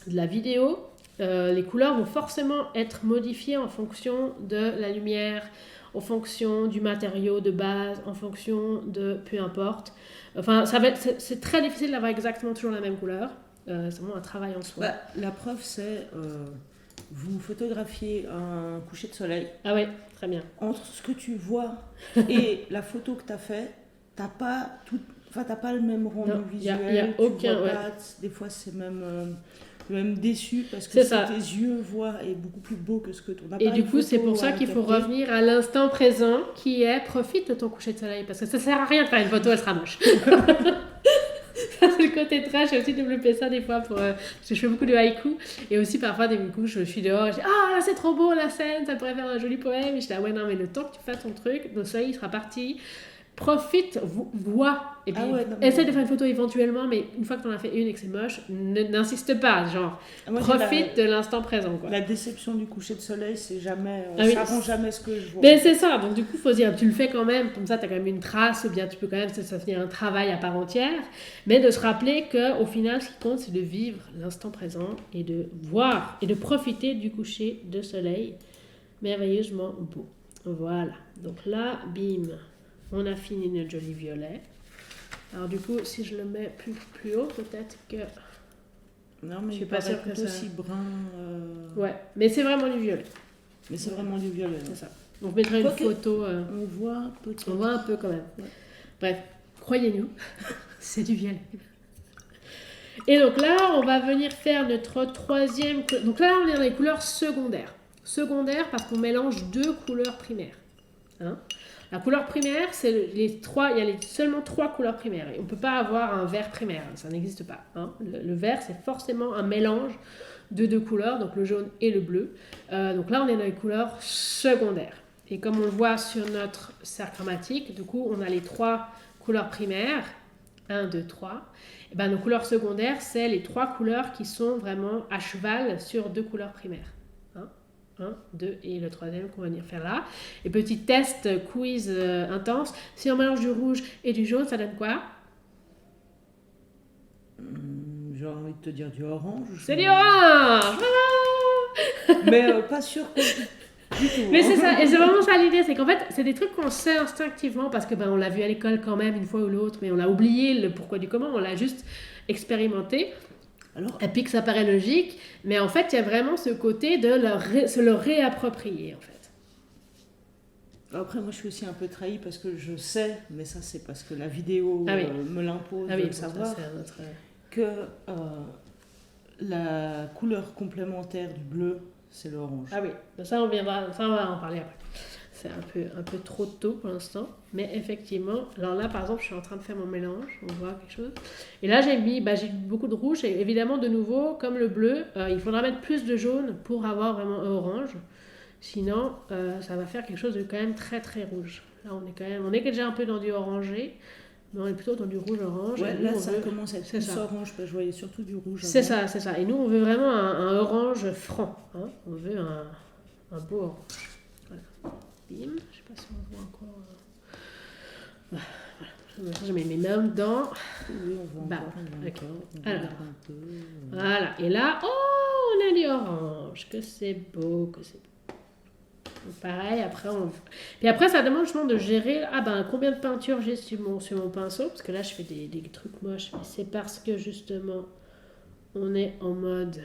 de la vidéo. Les couleurs vont forcément être modifiées en fonction de la lumière, en fonction du matériau de base, en fonction de peu importe. Enfin, c'est très difficile d'avoir exactement toujours la même couleur. C'est vraiment un travail en soi. La preuve, c'est vous photographiez un coucher de soleil, Ah oui, très bien. entre ce que tu vois et la photo que tu as fait, t'as pas le même rendu Non, y a visuel. aucun, tu vois ouais. pas, des fois, c'est même déçu parce que C'est ce ça. que tes yeux voient est beaucoup plus beau que ce que ton Et appareil du coup, c'est photo pour ça a qu'il faut capté. revenir à l'instant présent qui est profite de ton coucher de soleil. Parce que ça sert à rien de faire une photo, elle sera moche. Ça, c'est le côté trash. J'ai aussi développé ça des fois parce que je fais beaucoup de haïku. Et aussi, parfois, des coups, je suis dehors. Je dis ah, là, c'est trop beau la scène, ça pourrait faire un joli poème. Et je dis ah, ouais, non, mais le temps que tu fasses ton truc, le soleil il sera parti. Profite, vois. Et puis, Ah ouais, non, mais- essaie de faire une photo éventuellement, mais une fois que tu en as fait une et que c'est moche, n'insiste pas. Genre, Moi, j'ai profite de l'instant présent, quoi. la déception du coucher de soleil, c'est jamais, Ah oui. ça rend jamais ce que je vois. Mais c'est ça, donc du coup, il faut se dire, tu le fais quand même, comme ça, tu as quand même une trace, ou bien tu peux quand même, ça finit un travail à part entière, mais de se rappeler qu'au final, ce qui compte, c'est de vivre l'instant présent et de voir et de profiter du coucher de soleil merveilleusement beau. Voilà, donc là, bim, on a fini notre joli violet. Alors du coup, si je le mets plus haut, peut-être que... Non, mais Je suis il pas paraît sûre que tout ça- aussi brun. Ouais, mais c'est vraiment du violet, Mais c'est vraiment du violet. c'est ça. Donc je mettrai une Quoique- photo... On voit peut-être. On voit un peu quand même. Ouais. Bref, croyez-nous, c'est du violet. Et donc là, on va venir faire notre troisième... Donc là, on est dans les couleurs secondaires. Secondaires parce qu'on mélange deux couleurs primaires. Hein. La couleur primaire, c'est les trois... Il y a seulement trois couleurs primaires. Et on ne peut pas avoir un vert primaire, ça n'existe pas. Hein. Le vert, c'est forcément un mélange de deux couleurs, donc le jaune et le bleu. Donc là, on est dans les couleurs secondaires. Et comme on le voit sur notre cercle chromatique, du coup, on a les trois couleurs primaires, 1, 2, 3. Et ben, nos couleurs secondaires, c'est les trois couleurs qui sont vraiment à cheval sur deux couleurs primaires. 1, 2 et le troisième qu'on va venir faire là. Et petit test quiz intense. Si on mélange du rouge et du jaune, ça donne quoi? J'ai envie de te dire du orange. C'est du orange! Mais pas sûr que du tout. Mais c'est ça, et c'est vraiment ça l'idée, c'est qu'en fait, c'est des trucs qu'on sait instinctivement parce que on l'a vu à l'école quand même une fois ou l'autre, mais on a oublié le pourquoi du comment, on l'a juste expérimenté. Alors, Et puis que ça paraît logique, mais en fait, il y a vraiment ce côté de se le réapproprier, en fait. après, moi, je suis aussi un peu trahie parce que je sais, mais ça, c'est parce que la vidéo Ah oui. me l'impose Ah de oui, le ça, savoir, c'est un autre... que la couleur complémentaire du bleu, c'est l'orange. Ah oui, ça on va en parler après. C'est un peu trop tôt pour l'instant, mais effectivement, alors là par exemple, je suis en train de faire mon mélange, on voit quelque chose. Et là j'ai mis beaucoup de rouge et évidemment de nouveau, comme le bleu, il faudra mettre plus de jaune pour avoir vraiment un orange. Sinon, ça va faire quelque chose de quand même très très rouge. Là on est déjà un peu dans du orangé, mais on est plutôt dans du rouge-orange. Ouais, Et nous, là, on ça veut- commence à être c'est plus ça. orange, parce que je voyais surtout du rouge. C'est avant. ça. Et nous, on veut vraiment un orange franc. Hein. On veut un beau orange. Voilà. Bim. Je sais pas si on voit encore. Voilà. Je mets mes mains dedans. Oui, on voit Bah, encore, on voit ok. encore, on Alors. regarde un peu. Voilà. Et là, oh, on a du orange. Que c'est beau, que c'est beau. Donc, pareil, Puis après, ça demande justement de gérer combien de peinture j'ai sur mon pinceau. Parce que là, je fais des trucs moches. Mais c'est parce que justement, on est en mode,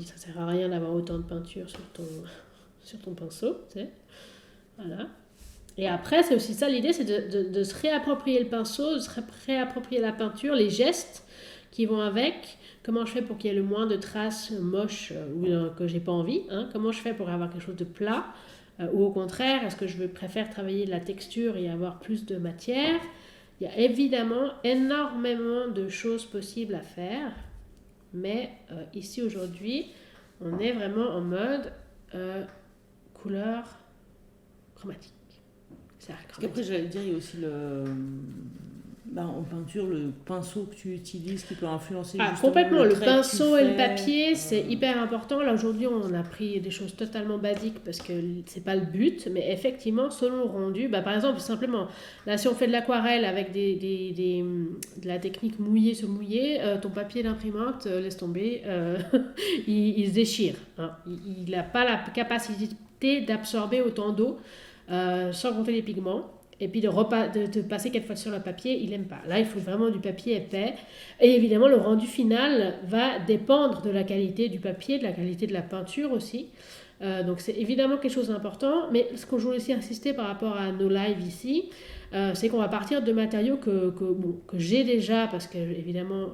ça sert à rien d'avoir autant de peinture sur ton pinceau, tu sais. Voilà. Et après, c'est aussi ça l'idée, c'est de se réapproprier le pinceau, de se réapproprier la peinture, les gestes qui vont avec. Comment je fais pour qu'il y ait le moins de traces moches ou que j'ai pas envie, hein. Comment je fais pour avoir quelque chose de plat ou au contraire, est-ce que je préfère travailler la texture et avoir plus de matière? Il y a évidemment énormément de choses possibles à faire. Mais ici aujourd'hui, on est vraiment en mode couleur chromatique. C'est Parce qu'après, j'allais dire, il y a aussi en peinture, le pinceau que tu utilises qui peut influencer justement complètement, le trait que tu pinceau et le fais. papier, c'est hyper important. Là aujourd'hui, on a pris des choses totalement basiques parce que c'est pas le but, mais effectivement, selon le rendu, par exemple, simplement, là si on fait de l'aquarelle avec de la technique mouillé sur mouillé, ton papier d'imprimante, laisse tomber, il se déchire. Hein. Il n'a pas la capacité d'absorber autant d'eau, sans compter les pigments. et puis de passer 4 fois sur le papier, il n'aime pas. Là, il faut vraiment du papier épais. Et évidemment, le rendu final va dépendre de la qualité du papier, de la qualité de la peinture aussi. Donc c'est évidemment quelque chose d'important, mais ce que je voulais aussi insister par rapport à nos lives ici, c'est qu'on va partir de matériaux que j'ai déjà, parce que évidemment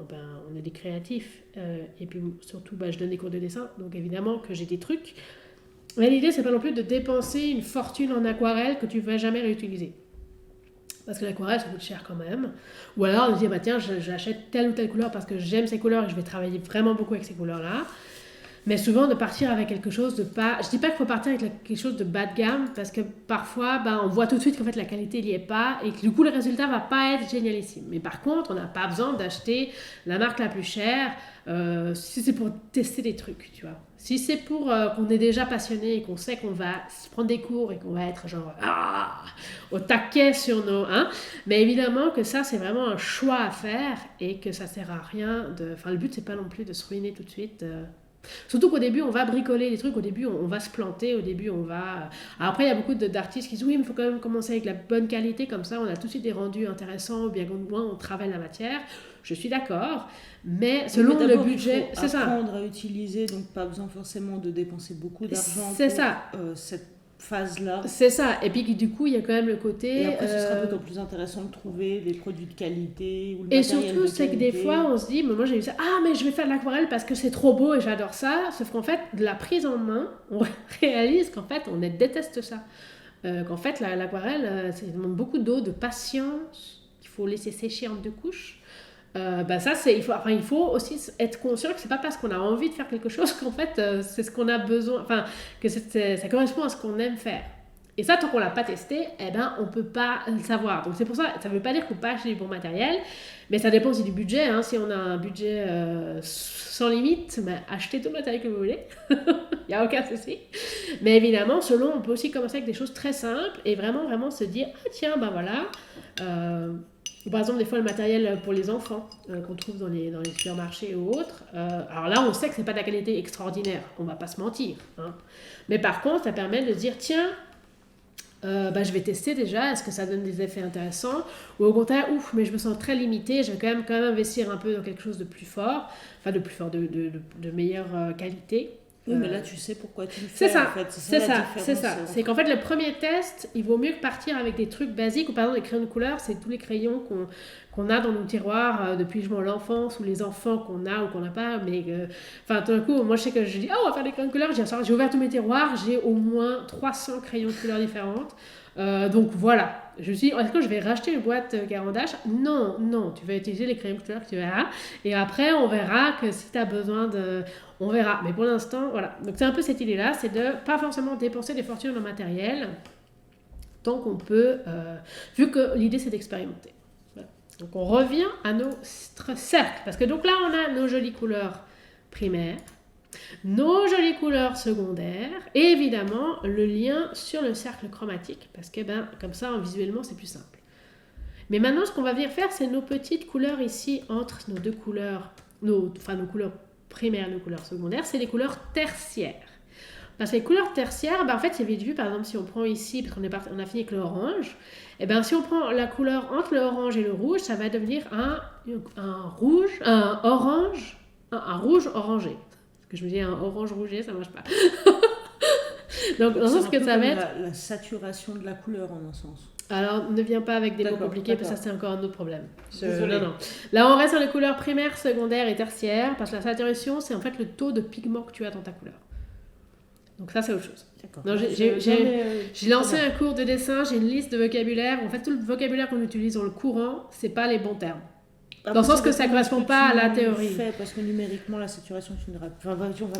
on est des créatifs, et puis surtout je donne des cours de dessin, donc évidemment que j'ai des trucs. Mais l'idée, c'est pas non plus de dépenser une fortune en aquarelle que tu ne vas jamais réutiliser. Parce que l'aquarelle, ça coûte cher quand même. Ou alors de dire, tiens, j'achète telle ou telle couleur parce que j'aime ces couleurs et je vais travailler vraiment beaucoup avec ces couleurs-là. Mais souvent, de partir avec quelque chose de pas... Je dis pas qu'il faut partir avec quelque chose de bas de gamme, parce que parfois, on voit tout de suite qu'en fait, la qualité n'y est pas, et que du coup, le résultat va pas être génialissime. Mais par contre, on n'a pas besoin d'acheter la marque la plus chère si c'est pour tester des trucs, tu vois. Si c'est pour qu'on est déjà passionné et qu'on sait qu'on va se prendre des cours et qu'on va être genre au taquet sur nos... mais évidemment que ça, c'est vraiment un choix à faire et que ça sert à rien de... Enfin, le but, c'est pas non plus de se ruiner tout de suite... Surtout qu'au début, on va bricoler les trucs, au début, on va se planter, au début, on va... Alors après, il y a beaucoup d'artistes qui disent, oui, mais il faut quand même commencer avec la bonne qualité, comme ça, on a tout de suite des rendus intéressants, ou bien au moins, on travaille la matière. Je suis d'accord, mais selon le budget... C'est ça. Apprendre à utiliser, donc pas besoin forcément de dépenser beaucoup d'argent pour cette phase-là. C'est ça, et puis du coup, il y a quand même le côté... Et après, ce sera d'autant plus intéressant de trouver des produits de qualité ou le et matériel surtout, c'est que des fois, on se dit, mais moi j'ai eu ça, mais je vais faire de l'aquarelle parce que c'est trop beau et j'adore ça, sauf qu'en fait, de la prise en main, on réalise qu'en fait, on déteste ça. Qu'en fait, l'aquarelle, ça demande beaucoup d'eau, de patience, qu'il faut laisser sécher en 2 couches. Ça, il faut aussi être conscient que c'est pas parce qu'on a envie de faire quelque chose qu'en fait c'est ce qu'on a besoin, que ça correspond à ce qu'on aime faire. Et ça, tant qu'on l'a pas testé, on peut pas le savoir. Donc c'est pour ça, ça veut pas dire qu'on peut pas acheter du bon matériel, mais ça dépend aussi du budget. Si on a un budget sans limite, achetez tout le matériel que vous voulez, il y a aucun souci. Mais évidemment, selon, on peut aussi commencer avec des choses très simples et vraiment se dire, tiens, voilà. Par exemple, des fois, le matériel pour les enfants qu'on trouve dans les supermarchés ou autres. Alors là, on sait que c'est pas de la qualité extraordinaire. On va pas se mentir. Mais par contre, ça permet de se dire, tiens, je vais tester déjà. Est-ce que ça donne des effets intéressants? Ou au contraire, mais je me sens très limitée. Je vais quand même investir un peu dans quelque chose de plus fort. Enfin, de plus fort, de meilleure qualité. Oui, mais là, tu sais pourquoi tu le fais. C'est ça. C'est qu'en fait, le premier test, il vaut mieux que partir avec des trucs basiques. Ou par exemple, les crayons de couleur, c'est tous les crayons qu'on a dans nos tiroirs depuis l'enfance, ou les enfants qu'on a ou qu'on n'a pas. Mais tout d'un coup, moi, je sais que je dis, on va faire des crayons de couleur. J'ai ouvert tous mes tiroirs, j'ai au moins 300 crayons de couleur différentes. Donc voilà. Je me suis dit, est-ce que je vais racheter une boîte Caran d'H? Non, tu vas utiliser les crayons de couleur que tu verras. Et après, on verra que si tu as besoin de... On verra. Mais pour l'instant, voilà. Donc c'est un peu cette idée-là, c'est de pas forcément dépenser des fortunes en matériel, tant qu'on peut, vu que l'idée c'est d'expérimenter. Voilà. Donc on revient à nos cercles. Parce que donc là, on a nos jolies couleurs primaires, nos jolies couleurs secondaires et évidemment le lien sur le cercle chromatique parce que comme ça visuellement c'est plus simple. Mais maintenant ce qu'on va venir faire c'est nos petites couleurs ici entre nos deux couleurs, nos couleurs primaires et nos couleurs secondaires, c'est les couleurs tertiaires. Parce que les couleurs tertiaires, en fait c'est vite vu, par exemple si on prend ici, parce qu'on a fini avec l'orange, si on prend la couleur entre le orange et le rouge, ça va devenir un rouge orangé. Que je me dis un orange rouget, ça marche pas. Donc, dans le sens que ça va être... la saturation de la couleur, en un sens. Alors, ne viens pas avec des mots compliqués, parce que ça, c'est encore un autre problème. Non. Là, on reste sur les couleurs primaires, secondaires et tertiaires, parce que la saturation, c'est en fait le taux de pigment que tu as dans ta couleur. Donc ça, c'est autre chose. D'accord. Non, j'ai lancé un cours de dessin, j'ai une liste de vocabulaire. En fait, tout le vocabulaire qu'on utilise dans le courant, c'est pas les bons termes. Dans le sens que ça ne correspond pas à la théorie. Parce que numériquement, la saturation, tu ne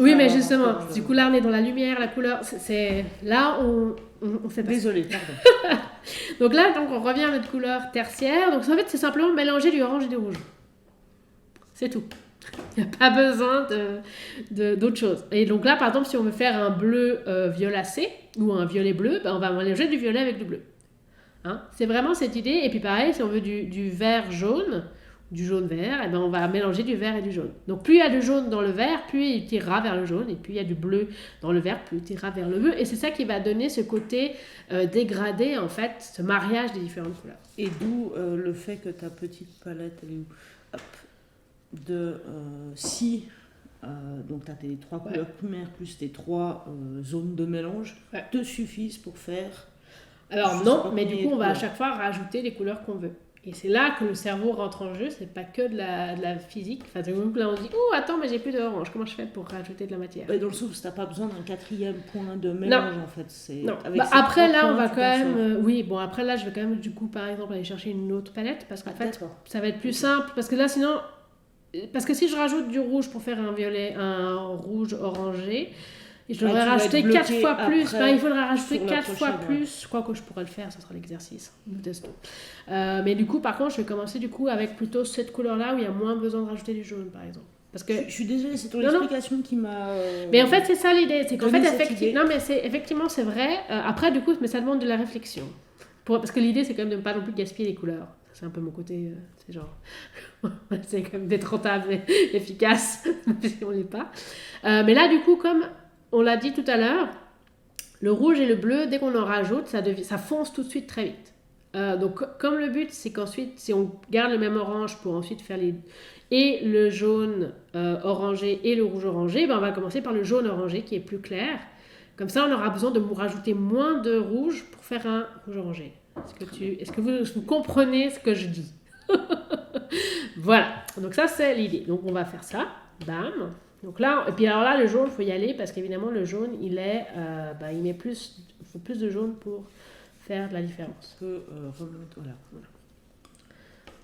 oui, mais justement, du coup, là, on est dans la lumière, la couleur. Là, on fait pas. Désolée, pardon. Donc là, on revient à notre couleur tertiaire. Donc en fait, c'est simplement mélanger du orange et du rouge. C'est tout. Il n'y a pas besoin d'autre chose. Et donc là, par exemple, si on veut faire un bleu violacé ou un violet bleu, on va mélanger du violet avec du bleu. C'est vraiment cette idée. Et puis pareil, si on veut du vert jaune du jaune-vert, et ben on va mélanger du vert et du jaune. Donc plus il y a de jaune dans le vert, plus il tirera vers le jaune, et plus il y a du bleu dans le vert, plus il tirera vers le bleu. Et c'est ça qui va donner ce côté dégradé, en fait, ce mariage des différentes couleurs. Et d'où le fait que ta petite palette, elle est où Hop. Si donc tu as tes 3 couleurs primaires plus tes 3 zones de mélange, te suffisent pour faire... Alors non, mais du coup on va à chaque fois rajouter les couleurs qu'on veut. Et c'est là que le cerveau rentre en jeu, c'est pas que de la physique. Enfin, là on se dit, oh attends, mais j'ai plus d'orange, comment je fais pour rajouter de la matière? Dans le sens, t'as pas besoin d'un 4e point de mélange en fait. Non. Après là, on va quand même... après là, je vais quand même du coup, par exemple, aller chercher une autre palette, parce qu'en fait, ça va être plus simple. Parce que là, sinon... Parce que si je rajoute du rouge pour faire un rouge orangé, je devrais rajouter 4 fois plus. Il faudrait rajouter 4 fois plus. Je crois que je pourrais le faire, ça sera l'exercice. Nous testons. Mais du coup, par contre, je vais commencer du coup avec plutôt cette couleur-là où il y a moins besoin de rajouter du jaune, par exemple. Parce que... Je suis désolée, c'est ton explication qui m'a... Mais en fait, c'est ça l'idée. C'est qu'en fait, effectivement, c'est vrai. Après, du coup, mais ça demande de la réflexion. Parce que l'idée, c'est quand même de ne pas non plus gaspiller les couleurs. C'est un peu mon côté, c'est genre... c'est quand même d'être rentable et efficace, même si on ne l'est pas. Mais là, du coup, comme on l'a dit tout à l'heure, le rouge et le bleu, dès qu'on en rajoute, ça fonce tout de suite très vite. Donc, comme le but, c'est qu'ensuite, si on garde le même orange pour ensuite faire et le jaune orangé et le rouge orangé, on va commencer par le jaune orangé qui est plus clair. Comme ça, on aura besoin de rajouter moins de rouge pour faire un rouge orangé. Est-ce que vous comprenez ce que je dis? Voilà, donc ça c'est l'idée. Donc on va faire ça, bam. Donc là, et puis alors là, le jaune, il faut y aller parce qu'évidemment le jaune, il faut plus de jaune pour faire de la différence. Voilà.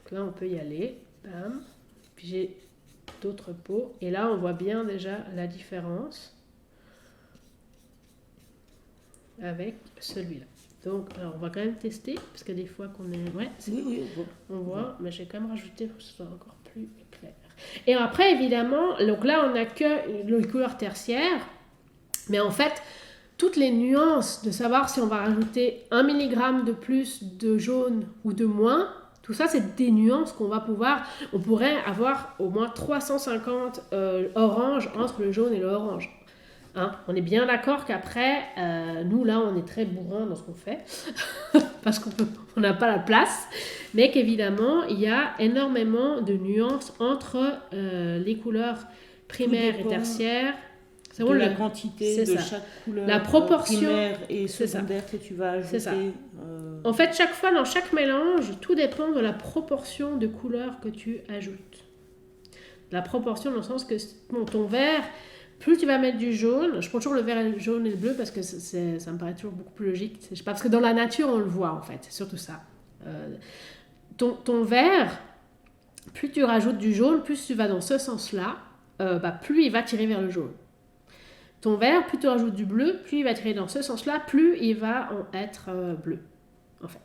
Donc là, on peut y aller, bam. Puis j'ai d'autres pots et là, on voit bien déjà la différence avec celui-là. Donc, alors on va quand même tester, parce que des fois qu'on est... Ouais, on voit, mais j'ai quand même rajouté pour que ce soit encore plus clair. Et après, évidemment, donc là, on n'a que les couleurs tertiaires, mais en fait, toutes les nuances de savoir si on va rajouter 1 mg de plus de jaune ou de moins, tout ça, c'est des nuances qu'on va pouvoir... On pourrait avoir au moins 350 oranges entre le jaune et l'orange. On est bien d'accord qu'après, nous là, on est très bourrin dans ce qu'on fait, parce qu'on n'a pas la place, mais qu'évidemment, il y a énormément de nuances entre les couleurs primaires et tertiaires. C'est la quantité de chaque couleur la proportion, primaire et secondaire que tu vas ajouter. C'est ça. En fait, chaque fois, dans chaque mélange, tout dépend de la proportion de couleurs que tu ajoutes. La proportion dans le sens que ton verre... Plus tu vas mettre du jaune, je prends toujours le vert, le jaune et le bleu parce que ça me paraît toujours beaucoup plus logique. Je sais pas, parce que dans la nature, on le voit en fait, c'est surtout ça. Ton vert, plus tu rajoutes du jaune, plus tu vas dans ce sens-là, plus il va tirer vers le jaune. Ton vert, plus tu rajoutes du bleu, plus il va tirer dans ce sens-là, plus il va en être bleu, en fait.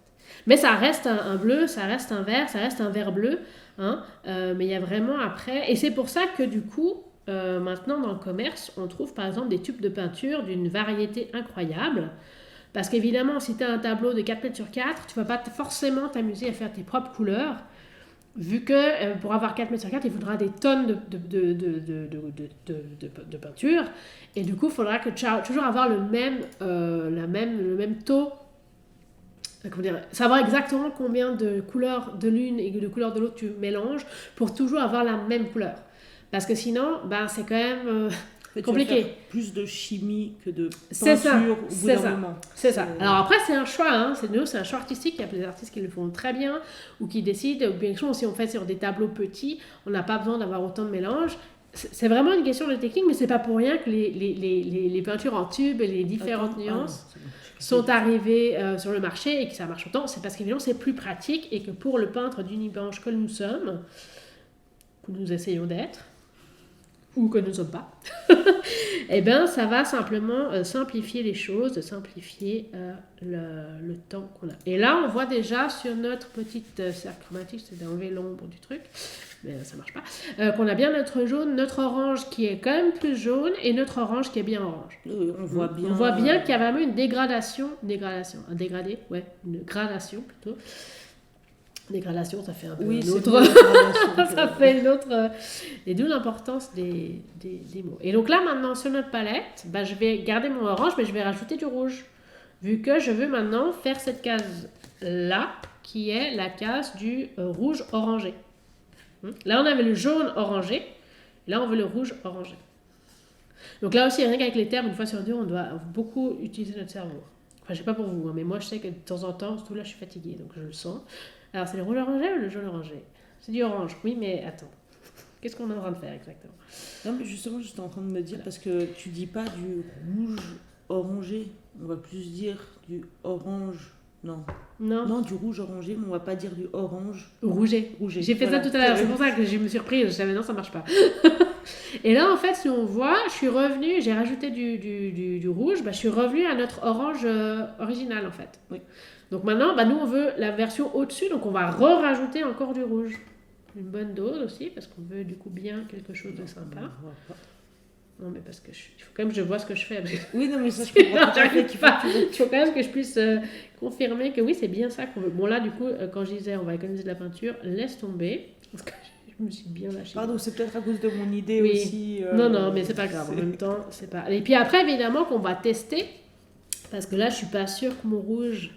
Mais ça reste un bleu, ça reste un vert, ça reste un vert bleu, mais il y a vraiment après... Et c'est pour ça que du coup... maintenant dans le commerce, on trouve par exemple des tubes de peinture d'une variété incroyable. Parce qu'évidemment, si tu as un tableau de 4 mètres sur 4, tu ne vas pas forcément t'amuser à faire tes propres couleurs. Vu que pour avoir 4 mètres sur 4, il faudra des tonnes de peinture. Et du coup, il faudra toujours avoir le même taux. Savoir exactement combien de couleurs de l'une et de couleurs de l'autre tu mélanges pour toujours avoir la même couleur. Parce que sinon, c'est quand même compliqué. Plus de chimie que de peinture au bout d'un moment. C'est ça. Alors après, c'est un choix. C'est un choix artistique. Il y a des artistes qui le font très bien ou qui décident. Ou bien sûr, si on fait sur des tableaux petits, on n'a pas besoin d'avoir autant de mélange. C'est vraiment une question de technique, mais c'est pas pour rien que les peintures en tube et les différentes nuances sont arrivées sur le marché et que ça marche autant. C'est parce qu'évidemment, c'est plus pratique et que pour le peintre d'unibanche que nous sommes, que nous essayons d'être, ou que nous ne sommes pas, ça va simplement simplifier les choses, simplifier le temps qu'on a. Et là, on voit déjà sur notre petite cercle chromatique, c'est d'enlever l'ombre du truc, mais ça marche pas, qu'on a bien notre jaune, notre orange qui est quand même plus jaune, et notre orange qui est bien orange. On voit bien qu'il y a vraiment une gradation plutôt, Dégradation, ça fait un peu Oui, un c'est autre... mieux, la ça fait une autre... Et d'où l'importance des mots. Et donc là, maintenant, sur notre palette, bah, je vais garder mon orange, mais je vais rajouter du rouge. Vu que je veux maintenant faire cette case-là, qui est la case du rouge orangé. Là, on avait le jaune orangé. Là, on veut le rouge orangé. Donc là aussi, rien qu'avec les termes, une fois sur deux, on doit beaucoup utiliser notre cerveau. Enfin, je sais pas pour vous, hein, mais moi, je sais que de temps en temps, surtout là, je suis fatiguée, donc je le sens. Alors, c'est le rouge orangé ou le jaune orangé? C'est du orange, oui, mais attends. Qu'est-ce qu'on est en train de faire exactement? Non, mais justement, j'étais en train de me dire, parce que tu dis pas du rouge orangé, on va plus dire du orange. Non. Non, du rouge orangé, mais on va pas dire du orange. Rougé. J'ai fait ça tout à l'heure, c'est pour ça que je me suis reprise. Je savais non, ça marche pas. Et là, en fait, si on voit, je suis revenue, j'ai rajouté du rouge, bah, je suis revenue à notre orange original, en fait. Oui. Donc maintenant, bah, nous, on veut la version au-dessus, donc on va rajouter encore du rouge. Une bonne dose aussi, parce qu'on veut du coup bien quelque chose de sympa. Non, mais parce que il faut quand même que je vois ce que je fais. Oui, non, mais ça, je comprends tout à fait. Il faut quand même que je puisse confirmer que oui, c'est bien ça qu'on veut. Bon, là, du coup, quand je disais on va économiser de la peinture, laisse tomber. Parce que je me suis bien lâchée. Pardon, c'est peut-être à cause de mon idée oui. aussi. Non, mais c'est pas grave. En même temps, c'est pas. Et puis après, évidemment, qu'on va tester. Parce que là, je suis pas sûre que mon rouge.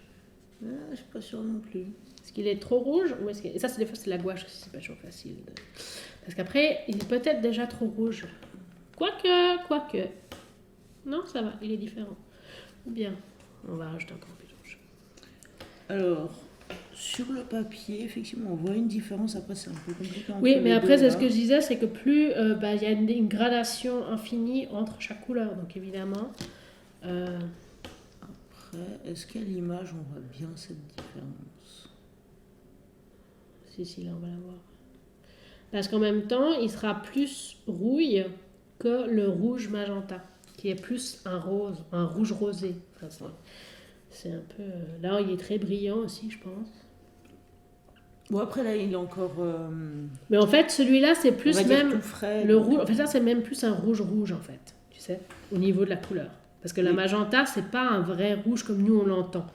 Je suis pas sûre non plus. Est-ce qu'il est trop rouge ou est-ce que... Et ça, c'est des fois, c'est la gouache aussi, c'est pas toujours facile. Parce qu'après, il est peut-être déjà trop rouge. Quoique. Non, ça va, il est différent. Ou bien, on va rajouter encore plus rouge. Alors, sur le papier, effectivement, on voit une différence. Après, c'est un peu compliqué. Oui, mais après, c'est ce que je disais, c'est que plus il y a une gradation infinie entre chaque couleur. Donc, évidemment. Après, est-ce qu'à l'image, on voit bien cette différence? Si, là, on va la voir. Parce qu'en même temps, il sera plus rouille que le rouge magenta, qui est plus un rouge rosé. Enfin, c'est un peu... Là, il est très brillant aussi, je pense. Bon, après, là, il est encore... Mais en fait, celui-là, c'est plus même... tout frais, le rouge... En fait, ça, c'est même plus un rouge, en fait. Tu sais, au niveau de la couleur. Parce que la magenta, c'est pas un vrai rouge comme nous, on l'entend.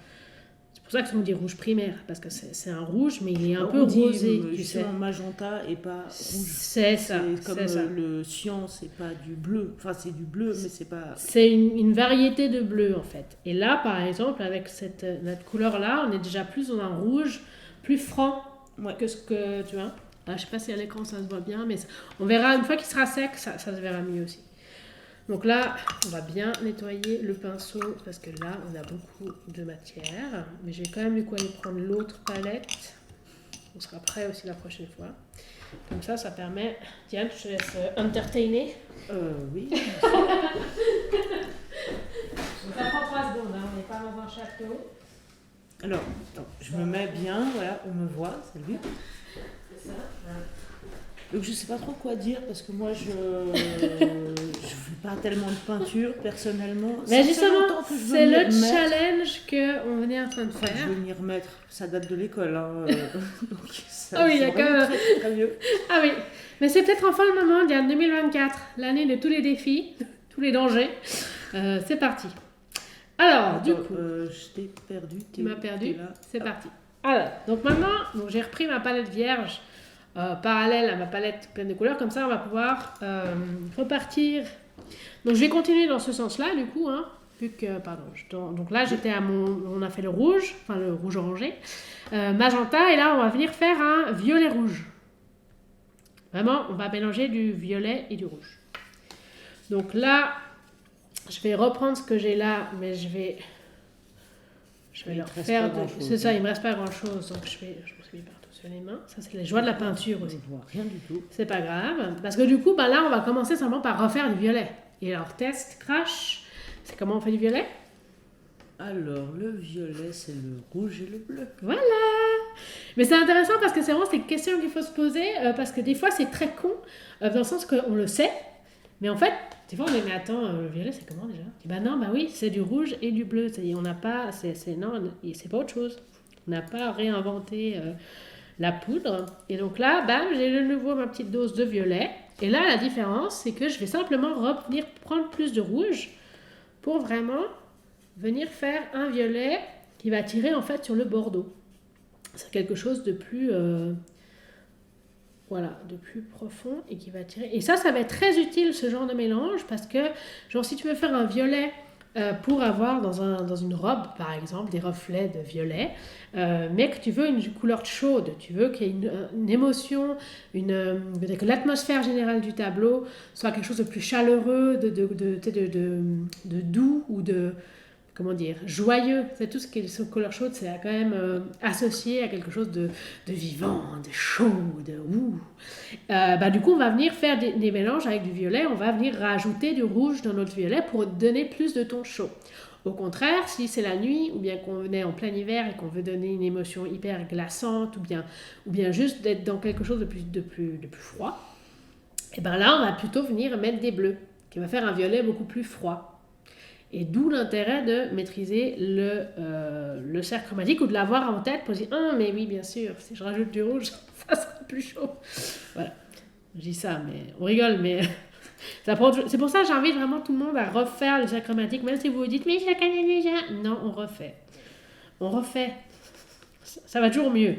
C'est pour ça qu'on dit rouge primaire, parce que c'est un rouge, mais il est un peu rosé, tu sais. Magenta et pas rouge. C'est ça. C'est comme le cyan, c'est pas du bleu. Enfin, c'est du bleu, mais c'est pas... C'est une variété de bleu, en fait. Et là, par exemple, avec notre couleur-là, on est déjà plus dans un rouge plus franc que ce que, tu vois. Là, je sais pas si à l'écran, ça se voit bien, mais on verra, une fois qu'il sera sec, ça se verra mieux aussi. Donc là, on va bien nettoyer le pinceau parce que là, on a beaucoup de matière. Mais j'ai quand même du coup aller prendre l'autre palette. On sera prêt aussi la prochaine fois. Comme ça permet... Diane, je te laisse entertainer. Oui. Ça prend 3 secondes, hein. On n'est pas dans un château. Alors, je me mets bien, voilà, on me voit, salut. C'est ça, voilà. Donc je sais pas trop quoi dire parce que moi je fais pas tellement de peinture personnellement. Mais justement, c'est le challenge qu'on est en train de faire. Je vais m'y remettre. Ça date de l'école, hein. Donc ça, il y a quand même très, très mieux. Ah oui, mais c'est peut-être enfin le moment. Il y a 2024, l'année de tous les défis, tous les dangers. C'est parti. Alors, du coup, je t'ai perdu. Tu m'as perdu. C'est parti. Alors, donc maintenant, j'ai repris ma palette vierge. Parallèle à ma palette pleine de couleurs, comme ça on va pouvoir repartir. Donc je vais continuer dans ce sens-là du coup, hein, vu que, donc là j'étais on a fait le rouge, enfin le rouge orangé, magenta, et là on va venir faire un violet rouge. Vraiment, on va mélanger du violet et du rouge. Donc là, je vais reprendre ce que j'ai là, mais je vais leur faire... C'est ça, il me reste pas grand-chose, donc je me suis mis partout sur les mains. Ça, c'est les joies de la peinture aussi. Je vois rien du tout. C'est pas grave, parce que du coup, là, on va commencer simplement par refaire du violet. Et alors, test, crash, c'est comment on fait du violet? Alors, le violet, c'est le rouge et le bleu. Voilà. Mais c'est intéressant parce que c'est vraiment cette question qu'il faut se poser, parce que des fois, c'est très con, dans le sens qu'on le sait, mais en fait, des fois, on dit, mais attends, le violet, c'est comment déjà? Non, oui, c'est du rouge et du bleu. On n'a pas, non, c'est pas autre chose. On n'a pas réinventé la poudre. Et donc là, bam, j'ai de nouveau ma petite dose de violet. Et là, la différence, c'est que je vais simplement revenir prendre plus de rouge pour vraiment venir faire un violet qui va tirer en fait sur le bordeaux. c'est quelque chose de plus, voilà, de plus profond et qui va attirer. Et ça va être très utile ce genre de mélange parce que, genre, si tu veux faire un violet pour avoir dans une robe, par exemple, des reflets de violet, mais que tu veux une couleur chaude, tu veux qu'il y ait une émotion, que l'atmosphère générale du tableau soit quelque chose de plus chaleureux, de doux ou de, comment dire, joyeux. C'est tout ce qui est couleur chaude, c'est quand même associé à quelque chose de vivant, de chaud, de ouh. Du coup, on va venir faire des mélanges avec du violet, on va venir rajouter du rouge dans notre violet pour donner plus de ton chaud. Au contraire, si c'est la nuit, ou bien qu'on est en plein hiver et qu'on veut donner une émotion hyper glaçante, ou bien juste d'être dans quelque chose de plus froid, et bien là, on va plutôt venir mettre des bleus, qui va faire un violet beaucoup plus froid. Et d'où l'intérêt de maîtriser le cercle chromatique ou de l'avoir en tête pour dire « Ah, mais oui, bien sûr, si je rajoute du rouge, ça sera plus chaud. » Voilà, je dis ça, mais on rigole, mais c'est pour ça que j'invite vraiment tout le monde à refaire le cercle chromatique, même si vous vous dites « Mais je la connais déjà !» Non, on refait. On refait. Ça va toujours mieux.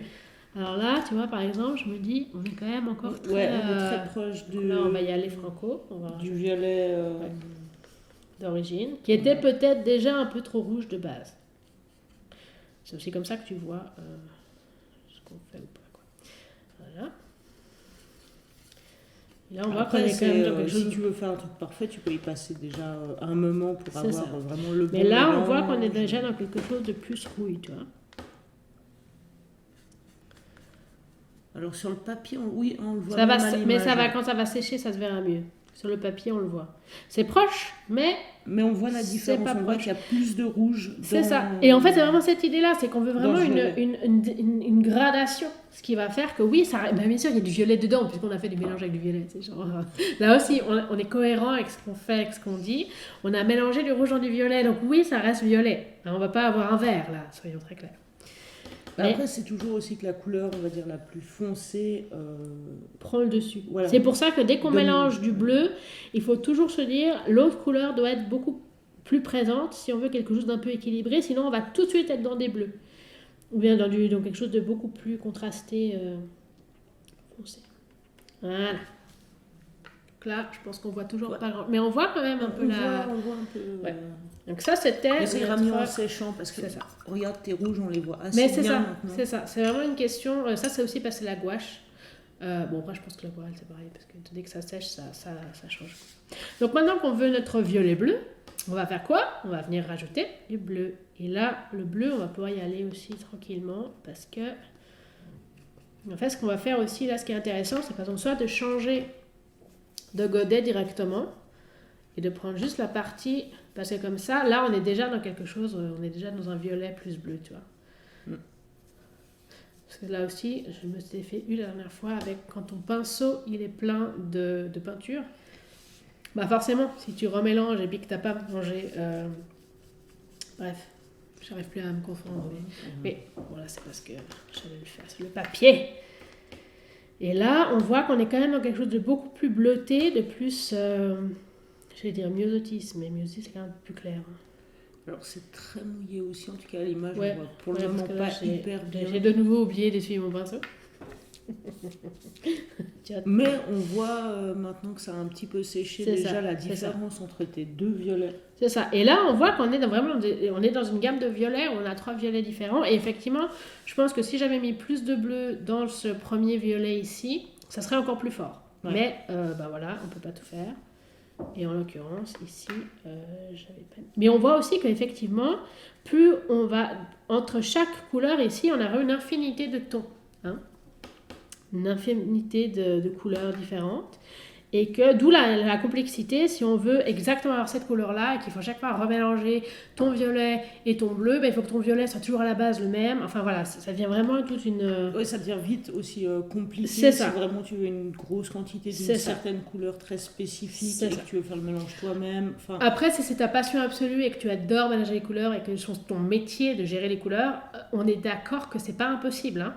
Alors là, tu vois, par exemple, je me dis, on est quand même encore très... Ouais, on est très proche Là, on va y aller franco. Du violet... Ouais. D'origine, qui était peut-être déjà un peu trop rouge de base. C'est aussi comme ça que tu vois ce qu'on fait ou pas. Quoi. Voilà. Et là, on voit qu'on est quand même dans quelque chose... Si tu veux faire un truc parfait, tu peux y passer déjà un moment pour avoir vraiment le bon Mais là, mélange. on voit qu'on est déjà dans quelque chose de plus rouille, tu vois. Alors sur le papier, oui, on le voit. Ça va, mais quand ça va sécher, ça se verra mieux. Sur le papier, on le voit. C'est proche, mais on voit la différence. On voit qu'il y a plus de rouge. C'est ça. Et en fait, c'est vraiment cette idée-là, c'est qu'on veut vraiment une gradation. Ce qui va faire que oui, ça, bien sûr, il y a du violet dedans, puisqu'on a fait du mélange avec du violet. Là aussi, on est cohérent avec ce qu'on fait, avec ce qu'on dit. On a mélangé du rouge dans du violet, donc oui, ça reste violet. On ne va pas avoir un vert, là, soyons très clairs. Après, c'est toujours aussi que la couleur, on va dire, la plus foncée... prend le dessus. Voilà. C'est pour ça que dès qu'on mélange du bleu, il faut toujours se dire, l'autre couleur doit être beaucoup plus présente si on veut quelque chose d'un peu équilibré, sinon on va tout de suite être dans des bleus. Ou bien dans quelque chose de beaucoup plus contrasté, foncé. Voilà. Donc là, je pense qu'on voit toujours pas grand... Mais on voit quand même un peu on voit un peu... Ouais. Donc ça, c'était... Mais c'est mieux en séchant, parce que regarde, tes rouges, on les voit assez mais c'est bien ça, maintenant. c'est ça. C'est vraiment une question... Ça, c'est aussi parce que la gouache. Bon, après, je pense que l'aquarelle, c'est pareil, parce que dès que ça sèche, ça change. Donc maintenant qu'on veut notre violet bleu, on va faire quoi? On va venir rajouter du bleu. Et là, le bleu, on va pouvoir y aller aussi tranquillement, parce que... En fait, ce qu'on va faire aussi, là, ce qui est intéressant, c'est par exemple soit de changer de godet directement, et de prendre juste la partie, parce que comme ça, là, on est déjà dans quelque chose, on est déjà dans un violet plus bleu, tu vois. Parce que là aussi, je me suis fait la dernière fois avec quand ton pinceau, il est plein de peinture. Bah forcément, si tu remélanges et puis que tu n'as pas mélangé... Bref, j'arrive plus à me confondre. Mais voilà, c'est parce que j'allais le faire sur le papier. Et là, on voit qu'on est quand même dans quelque chose de beaucoup plus bleuté, de plus... je vais dire myosotisme, mais myosotisme c'est quand même plus clair. Alors c'est très mouillé aussi, en tout cas à l'image, ouais, on voit pour le moment pas hyper bien. J'ai de nouveau oublié d'essuyer mon pinceau. Mais on voit maintenant que ça a un petit peu séché déjà la différence entre tes deux violets. C'est ça. Et là, on voit qu'on est on est dans une gamme de violets, on a 3 violets différents. Et effectivement, je pense que si j'avais mis plus de bleu dans ce premier violet ici, ça serait encore plus fort. Ouais. Mais voilà, on ne peut pas tout faire. Et en l'occurrence, ici, j'avais pas... Mais on voit aussi qu'effectivement, plus on va... Entre chaque couleur ici, on a une infinité de tons. Hein, une infinité de couleurs différentes. Et que d'où la complexité, si on veut exactement avoir cette couleur-là, et qu'il faut chaque fois remélanger ton violet et ton bleu, il faut que ton violet soit toujours à la base le même. Enfin voilà, ça devient vraiment toute une... Oui, ça devient vite aussi compliqué. C'est ça. Si vraiment tu veux une grosse quantité d'une certaine couleur très spécifique et que tu veux faire le mélange toi-même. Enfin... Après, si c'est ta passion absolue et que tu adores mélanger les couleurs et que c'est ton métier de gérer les couleurs, on est d'accord que c'est pas impossible, hein.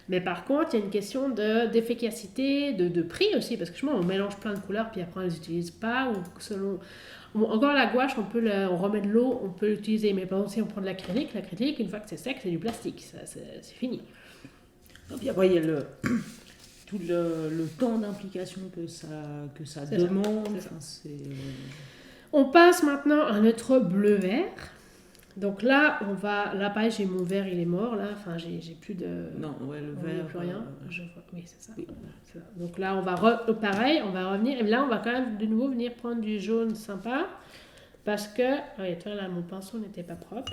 Mais par contre, il y a une question d'efficacité, de prix aussi, parce que justement, on mélange plein de couleurs, puis après on ne les utilise pas, ou selon... Encore la gouache, on remet de l'eau, on peut l'utiliser, mais par exemple, si on prend de l'acrylique, une fois que c'est sec, c'est du plastique, c'est fini. Et puis après, il y a tout le temps d'implication que ça demande. On passe maintenant à notre bleu-vert. Donc là, là, pareil, j'ai mon vert, il est mort, là. Enfin, j'ai plus de... Non, ouais, le vert... plus rien. Oui, c'est ça. Oui. C'est ça. Donc là, on va pareil, on va revenir. Et là, on va quand même de nouveau venir prendre du jaune sympa. Parce que... Oui, toi, là, mon pinceau n'était pas propre.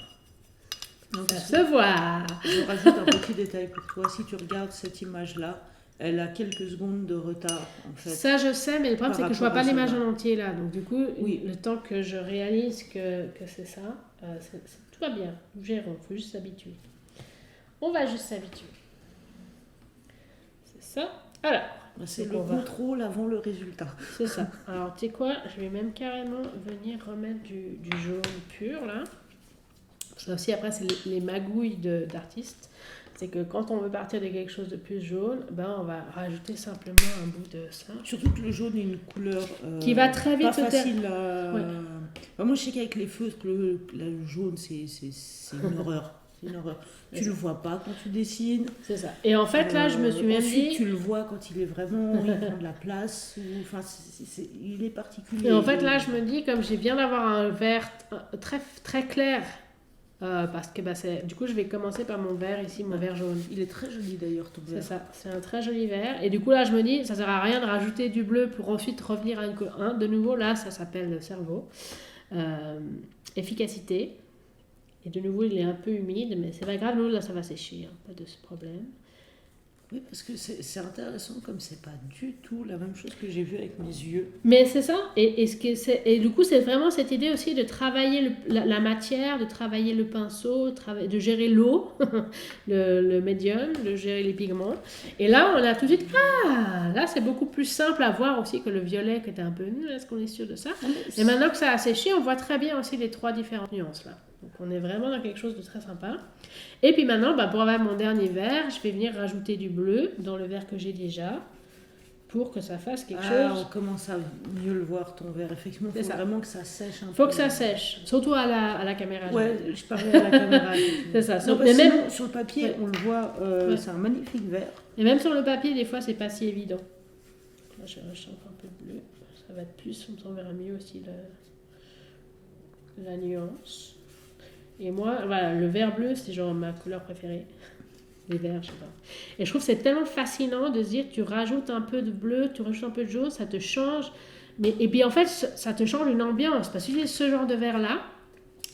Donc, ça se voit. Je rajoute un petit détail pour toi. Si tu regardes cette image-là, elle a quelques secondes de retard, en fait. Ça, je sais, mais le problème, c'est que je ne vois pas l'image en entier, là. Donc, du coup, le temps que je réalise que c'est ça, tout va bien. Nous gérons, il faut juste s'habituer. On va juste s'habituer. C'est ça. Alors, c'est le contrôle avant le résultat. C'est ça. Alors, tu sais quoi? Je vais même carrément venir remettre du jaune pur, là. Ça aussi, après, c'est les magouilles d'artistes. C'est que quand on veut partir de quelque chose de plus jaune, on va rajouter simplement un bout de ça. Surtout que le jaune est une couleur qui va très vite pas facile à... Ouais. Moi, je sais qu'avec les feutres, le jaune, c'est une horreur. C'est une horreur. Tu le vois pas quand tu dessines. C'est ça. Et en fait, là, je me suis même dit... tu le vois quand il est vraiment... il prend de la place. Enfin, il est particulier. Et en fait, là, je me dis, comme j'ai bien d'avoir un vert très, très clair... parce que du coup je vais commencer par mon vert ici, mon vert jaune. Il est très joli d'ailleurs ton vert. C'est ça, c'est un très joli vert. Et du coup là je me dis, ça sert à rien de rajouter du bleu pour ensuite revenir à un. De nouveau là, ça s'appelle le cerveau. Efficacité. Et de nouveau il est un peu humide, mais c'est pas grave, nous là ça va sécher, pas de ce problème. Oui, parce que c'est intéressant, comme c'est pas du tout la même chose que j'ai vu avec mes yeux. Mais c'est ça, et du coup c'est vraiment cette idée aussi de travailler la matière, de travailler le pinceau, de gérer l'eau, le médium, de gérer les pigments. Et là on a tout de suite, là c'est beaucoup plus simple à voir aussi que le violet qui était un peu nul, est-ce qu'on est sûr de ça? Et maintenant que ça a séché, on voit très bien aussi les 3 différentes nuances là. Donc on est vraiment dans quelque chose de très sympa. Et puis maintenant, pour avoir mon dernier vert, je vais venir rajouter du bleu dans le vert que j'ai déjà pour que ça fasse quelque chose. On commence à mieux le voir ton vert. Effectivement, il faut vraiment que ça sèche un peu. Il faut que ça sèche, surtout à la caméra. Ouais, je parlais à la caméra. C'est ça. Mais même sur le papier, on le voit, c'est un magnifique vert. Et même sur le papier, des fois, c'est pas si évident. Là, je rachète un peu de bleu. Ça va être plus, on verra mieux aussi la nuance. Et moi, voilà, le vert bleu, c'est genre ma couleur préférée. Les verts, je sais pas. Et je trouve que c'est tellement fascinant de se dire, tu rajoutes un peu de bleu, tu rajoutes un peu de jaune, ça te change. Et puis en fait, ça te change une ambiance. Parce que ce genre de vert-là,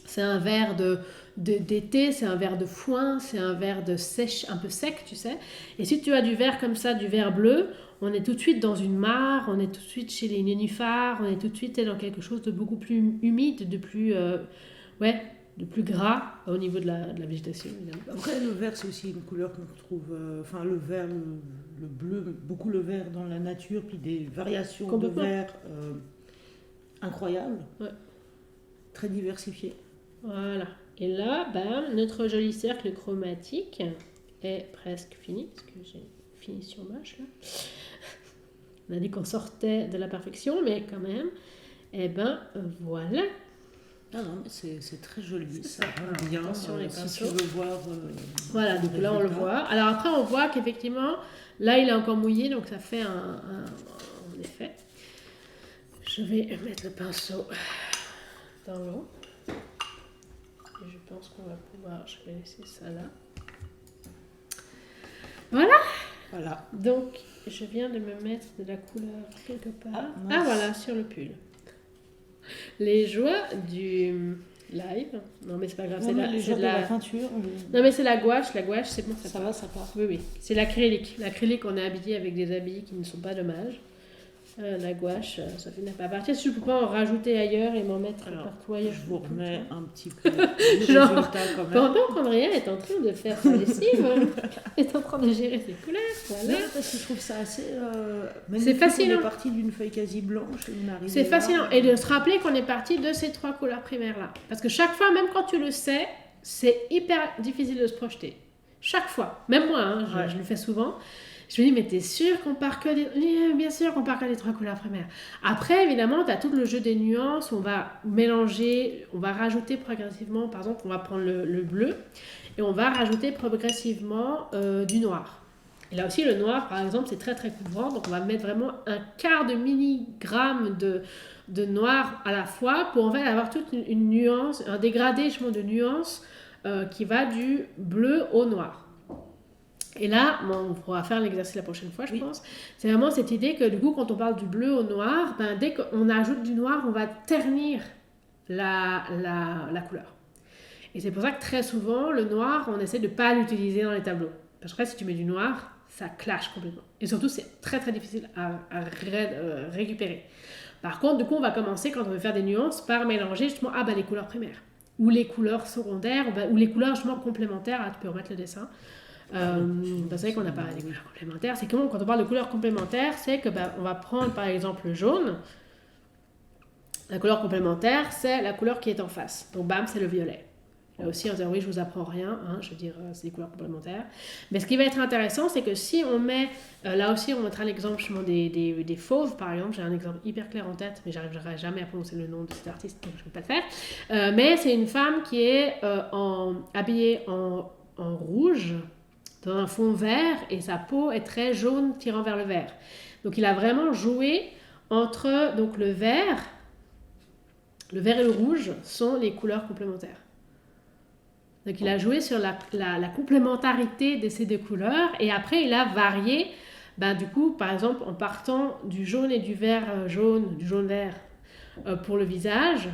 c'est un vert d'été, c'est un vert de foin, c'est un vert un peu sec, tu sais. Et si tu as du vert comme ça, du vert bleu, on est tout de suite dans une mare, on est tout de suite chez les nénuphars, on est tout de suite dans quelque chose de beaucoup plus humide, de plus... de plus gras au niveau de la végétation, évidemment. Après, le vert, c'est aussi une couleur qu'on retrouve... le vert, le bleu, beaucoup le vert dans la nature, puis des variations de vert incroyables. Ouais. Très diversifiées. Voilà. Et là, notre joli cercle chromatique est presque fini, parce que j'ai fini sur moche, là. On a dit qu'on sortait de la perfection, mais quand même, voilà. Ah non, mais c'est très joli, ça rend bien. Attention les pinceaux. Si tu veux voir... voilà, donc là on le voit. Alors après on voit qu'effectivement, là il est encore mouillé, donc ça fait en effet. Je vais mettre le pinceau dans l'eau. Et je pense qu'on va pouvoir... Je vais laisser ça là. Voilà. Donc je viens de me mettre de la couleur quelque part. Voilà, sur le pull. Les joies du live. Non, mais c'est pas grave. C'est de la peinture. Non, mais c'est la gouache. La gouache, c'est bon, ça va, ça part. Oui. C'est l'acrylique. L'acrylique, on est habillé avec des habits qui ne sont pas dommages. La gouache, ça finit pas à partir. Si je peux pas en rajouter ailleurs et m'en mettre partout ailleurs. Je vous remets un petit peu le résultat quand même. Pendant qu'Andrea est en train de faire sa lessive, est en train de gérer ses couleurs. Voilà. Non, parce que je trouve ça assez c'est fascinant. On est parti d'une feuille quasi blanche et on arrive. C'est fascinant. Et de se rappeler qu'on est parti de ces 3 couleurs primaires-là. Parce que chaque fois, même quand tu le sais, c'est hyper difficile de se projeter. Chaque fois. Même moi, je le fais souvent. Je me dis, mais t'es sûr qu'on part que des... Bien sûr qu'on part que des 3 couleurs primaires. Après, évidemment, t'as tout le jeu des nuances. On va mélanger, on va rajouter progressivement, par exemple, on va prendre le bleu et on va rajouter progressivement du noir. Et là aussi, le noir, par exemple, c'est très très couvrant, donc on va mettre vraiment un quart de milligramme de noir à la fois pour en fait avoir toute une nuance, un dégradé justement de nuance qui va du bleu au noir. Et là, bon, on pourra faire l'exercice la prochaine fois, je pense. C'est vraiment cette idée que du coup, quand on parle du bleu au noir, ben, dès qu'on ajoute du noir, on va ternir la couleur. Et c'est pour ça que très souvent, le noir, on essaie de ne pas l'utiliser dans les tableaux. Parce que si tu mets du noir, ça clash complètement. Et surtout, c'est très très difficile à récupérer. Par contre, du coup, on va commencer, quand on veut faire des nuances, par mélanger justement les couleurs primaires. Ou les couleurs secondaires, ou les couleurs justement complémentaires. Là, tu peux remettre le dessin. C'est vrai qu'on a parlé des couleurs complémentaires. C'est comment, quand on parle de couleurs complémentaires, c'est que on va prendre par exemple le jaune. La couleur complémentaire, c'est la couleur qui est en face. Donc bam, c'est le violet. Là aussi, on dit oui, je vous apprends rien, je veux dire, c'est des couleurs complémentaires. Mais ce qui va être intéressant, c'est que si on met, là aussi, on mettra l'exemple justement des fauves, par exemple. J'ai un exemple hyper clair en tête, mais j'arriverai jamais à prononcer le nom de cet artiste, donc je ne peux pas le faire. Mais c'est une femme qui est habillée en rouge, dans un fond vert, et sa peau est très jaune tirant vers le vert. Donc il a vraiment joué entre donc, le vert et le rouge sont les couleurs complémentaires. Donc il a joué sur la complémentarité de ces deux couleurs, et après il a varié, du coup par exemple en partant du jaune et du vert jaune, du jaune vert pour le visage,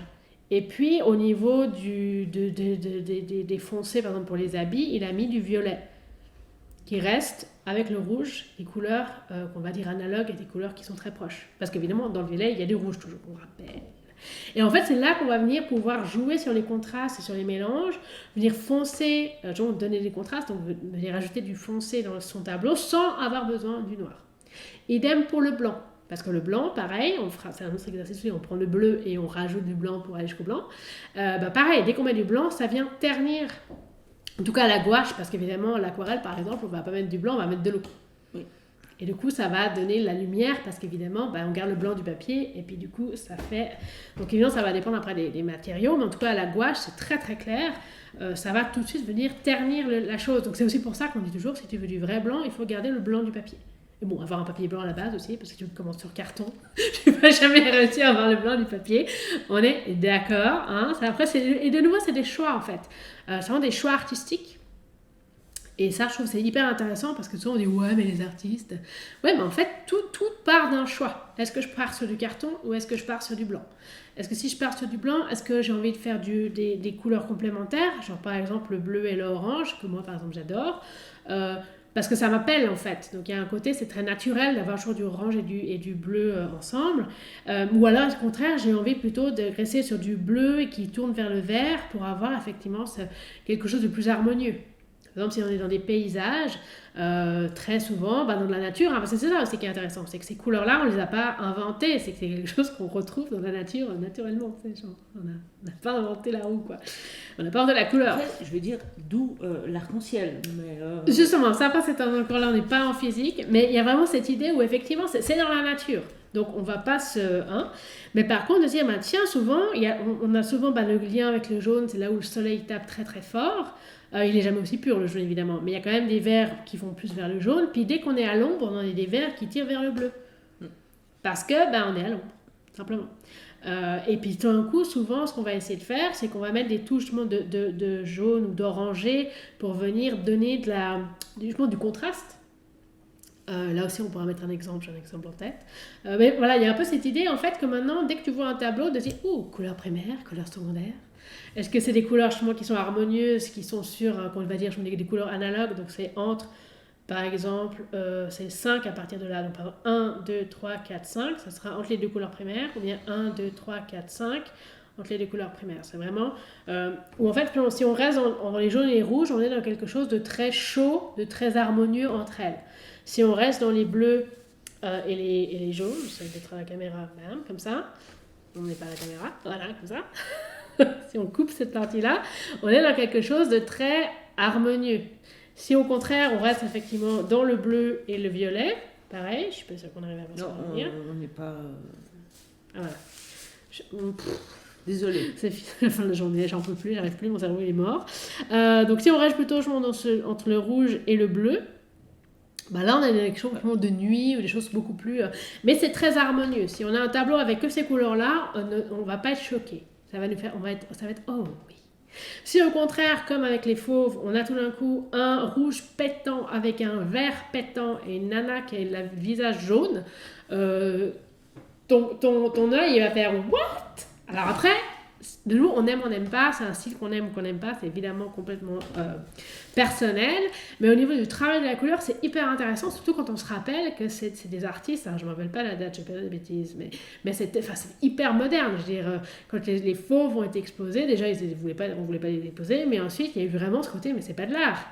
et puis au niveau des foncés par exemple pour les habits, il a mis du violet, qui reste avec le rouge, les couleurs qu'on va dire analogues et des couleurs qui sont très proches. Parce qu'évidemment, dans le violet, il y a du rouge toujours, on rappelle. Et en fait, c'est là qu'on va venir pouvoir jouer sur les contrastes et sur les mélanges, venir foncer, donner des contrastes, donc venir ajouter du foncé dans son tableau sans avoir besoin du noir. Idem pour le blanc. Parce que le blanc, pareil, c'est un autre exercice, on prend le bleu et on rajoute du blanc pour aller jusqu'au blanc. Pareil, dès qu'on met du blanc, ça vient ternir. En tout cas, la gouache, parce qu'évidemment, l'aquarelle, par exemple, on ne va pas mettre du blanc, on va mettre de l'eau. Oui. Et du coup, ça va donner la lumière, parce qu'évidemment, on garde le blanc du papier, et puis du coup, ça fait... Donc évidemment, ça va dépendre après des matériaux, mais en tout cas, la gouache, c'est très très clair. Ça va tout de suite venir ternir la chose. Donc c'est aussi pour ça qu'on dit toujours, si tu veux du vrai blanc, il faut garder le blanc du papier. Et bon, avoir un papier blanc à la base aussi, parce que tu commences sur carton, tu ne vas jamais réussir à avoir le blanc du papier. On est d'accord. Après, et de nouveau, c'est des choix en fait. C'est vraiment des choix artistiques. Et ça, je trouve que c'est hyper intéressant parce que souvent on dit ouais, mais les artistes. Ouais, mais en fait, tout part d'un choix. Est-ce que je pars sur du carton ou est-ce que je pars sur du blanc? Est-ce que si je pars sur du blanc, est-ce que j'ai envie de faire des couleurs complémentaires, genre par exemple le bleu et l'orange, que moi par exemple j'adore, parce que ça m'appelle en fait. Donc il y a un côté, c'est très naturel d'avoir toujours du orange et du bleu ensemble. Ou alors au contraire, j'ai envie plutôt de rester sur du bleu et qui tourne vers le vert pour avoir effectivement quelque chose de plus harmonieux. Par exemple, si on est dans des paysages, très souvent, dans la nature, parce que c'est ça aussi qui est intéressant, c'est que ces couleurs-là, on ne les a pas inventées, c'est que c'est quelque chose qu'on retrouve dans la nature naturellement. On n'a pas inventé la roue, quoi. On n'a pas inventé la couleur. Après, je veux dire, d'où l'arc-en-ciel. Justement, ça, après, encore là, on n'est pas en physique, mais il y a vraiment cette idée où effectivement, c'est dans la nature. Donc, on ne va pas se... Mais par contre, de dire, tiens, souvent, on a souvent le lien avec le jaune, c'est là où le soleil tape très très fort. Il n'est jamais aussi pur, le jaune, évidemment. Mais il y a quand même des verts qui vont plus vers le jaune. Puis dès qu'on est à l'ombre, on a des verts qui tirent vers le bleu. Parce que, on est à l'ombre, simplement. Et puis tout d'un coup, souvent, ce qu'on va essayer de faire, c'est qu'on va mettre des touches de jaune ou d'orangé pour venir donner du contraste. Là aussi, on pourra mettre un exemple, j'ai un exemple en tête. Mais voilà, il y a un peu cette idée, en fait, que maintenant, dès que tu vois un tableau, de dire, couleur primaire, couleur secondaire. Est-ce que c'est des couleurs justement qui sont harmonieuses, qui sont sur, qu'on va dire, des couleurs analogues, donc c'est entre, par exemple, c'est 5 à partir de là, donc par exemple 1, 2, 3, 4, 5, ça sera entre les deux couleurs primaires, ou bien 1, 2, 3, 4, 5, entre les deux couleurs primaires. C'est vraiment, ou en fait, si on reste dans les jaunes et les rouges, on est dans quelque chose de très chaud, de très harmonieux entre elles. Si on reste dans les bleus et les jaunes, j'essaie d'être à la caméra, comme ça, on n'est pas à la caméra, voilà, comme ça. Si on coupe cette partie-là, on est dans quelque chose de très harmonieux. Si au contraire, on reste effectivement dans le bleu et le violet, pareil, je suis pas sûre qu'on arrive à voir ça. Non, on n'est pas... voilà. Désolée. C'est la fin de la journée, j'en peux plus, j'arrive plus, mon cerveau il est mort. Donc si on reste plutôt entre le rouge et le bleu, Bah là, on a des choses de nuit ou des choses beaucoup plus... Mais c'est très harmonieux. Si on a un tableau avec que ces couleurs-là, on va pas être choqué. Ça va nous faire... ça va être... Oh oui. Si au contraire, comme avec les fauves, on a tout d'un coup un rouge pétant avec un vert pétant et une nana qui a le visage jaune, ton œil il va faire what? Alors après, de nous, on n'aime pas, c'est un style qu'on aime ou qu'on n'aime pas, c'est évidemment complètement personnel, mais au niveau du travail de la couleur, c'est hyper intéressant, surtout quand on se rappelle que c'est des artistes, je ne me rappelle pas la date, je ne vais pas dire des bêtises, mais c'est hyper moderne, je veux dire, quand les fauves ont été exposés, déjà on ne voulait pas les déposer, mais ensuite il y a eu vraiment ce côté, mais c'est pas de l'art.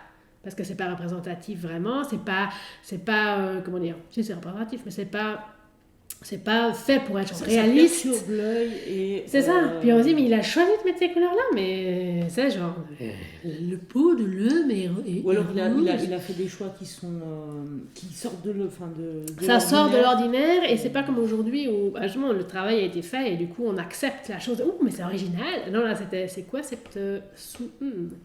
Parce que c'est pas représentatif vraiment, c'est pas comment dire, si c'est représentatif, mais c'est pas fait pour être réaliste. Ça perturbe l'œil et... C'est ça. Puis on se dit, mais il a choisi de mettre ces couleurs-là, mais c'est genre... le pot de l'homme est... Ou alors il a fait des choix qui sortent de ça sort de l'ordinaire, et c'est pas comme aujourd'hui où justement, le travail a été fait, et du coup on accepte la chose. Oh, mais c'est original. Non, là, c'est quoi cette... tu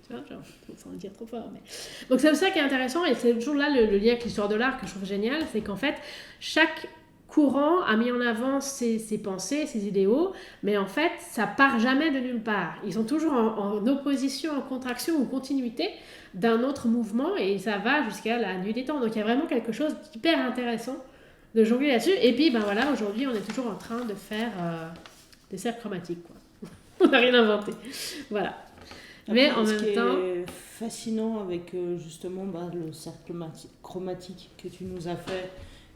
vois, genre, sans le dire trop fort. Mais... Donc c'est ça qui est intéressant, et c'est toujours là le lien avec l'histoire de l'art que je trouve génial, c'est qu'en fait, chaque courant a mis en avant ses pensées, ses idéaux, mais en fait, ça part jamais de nulle part. Ils sont toujours en opposition, en contraction ou continuité d'un autre mouvement, et ça va jusqu'à la nuit des temps. Donc il y a vraiment quelque chose d'hyper intéressant de jongler là-dessus. Et puis, ben voilà, aujourd'hui, on est toujours en train de faire des cercles chromatiques, quoi. On n'a rien inventé. Voilà. Après, mais en même temps... Ce qui est fascinant avec justement le cercle chromatique que tu nous as fait,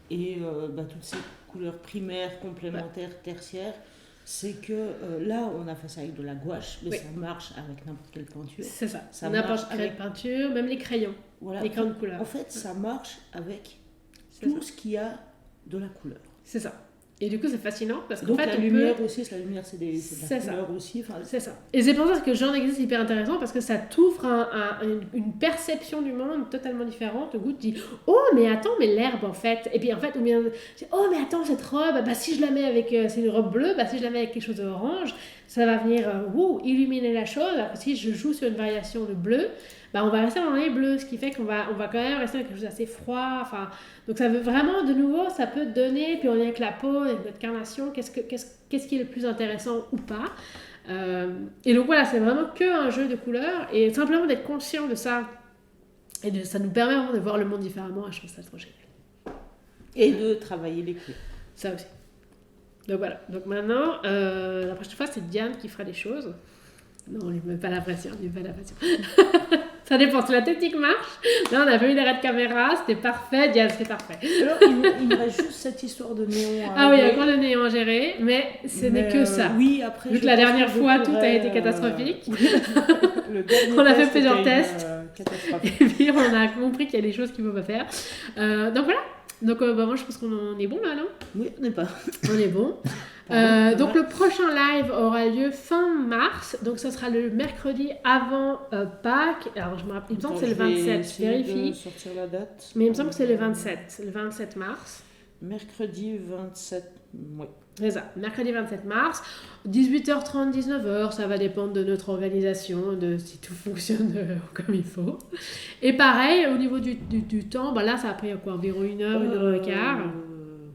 et toutes ces couleurs primaires, complémentaires, tertiaires, c'est que là, on a fait ça avec de la gouache, mais ça marche avec n'importe quelle peinture. C'est ça n'importe quelle peinture, même les crayons, voilà. Les crayons de couleur. En fait, ça marche avec tout ce qui a de la couleur. C'est ça. Et du coup, c'est fascinant parce qu'en donc fait, la lumière aussi, c'est de la couleur aussi. C'est ça. Et c'est pour ça que le genre d'exercice est hyper intéressant parce que ça t'ouvre une perception du monde totalement différente. Le goût te dit, oh mais attends, mais l'herbe en fait. Et puis en fait, ou bien, oh mais attends, cette robe, si je la mets avec, c'est une robe bleue, si je la mets avec quelque chose d'orange, ça va venir illuminer la chose. Alors que si je joue sur une variation de bleu, on va rester dans les bleus, ce qui fait qu'on va quand même rester dans quelque chose d'assez froid. Donc ça veut vraiment, de nouveau, ça peut donner, puis on est avec la peau, avec notre carnation, qu'est-ce qui est le plus intéressant ou pas. Et donc voilà, c'est vraiment qu'un jeu de couleurs, et simplement d'être conscient de ça, et ça nous permet vraiment de voir le monde différemment, et je trouve ça trop génial. Et de travailler les clés. Ça aussi. Donc voilà, donc maintenant, la prochaine fois, c'est Diane qui fera les choses. Non, on lui met pas la pression, Ça dépend si la technique marche. Là, on a pas eu l'arrêt de caméra, c'était parfait. Diane, c'était parfait. Alors, il me reste juste cette histoire de néon. Oui, encore le néon à gérer, mais ce n'est que ça. Oui, après. Vu que la dernière fois, tout a été catastrophique. On a fait plusieurs tests. Et puis, on a compris qu'il y a des choses qu'il ne faut pas faire. Donc voilà. Donc, moi, je pense qu'on est bon là, non ? Oui, on n'est pas. On est bon. Donc le prochain live aura lieu fin mars, donc ce sera le mercredi avant Pâques. Alors je me rappelle, il me semble que c'est le 27, je vérifie. Sortir la date. Mais il me semble que c'est le 27 mars. Mercredi 27, oui. C'est ça, mercredi 27 mars, 18h30, 19h, ça va dépendre de notre organisation, de si tout fonctionne comme il faut. Et pareil, au niveau du temps, là ça a pris environ 1 heure, 1 heure et quart.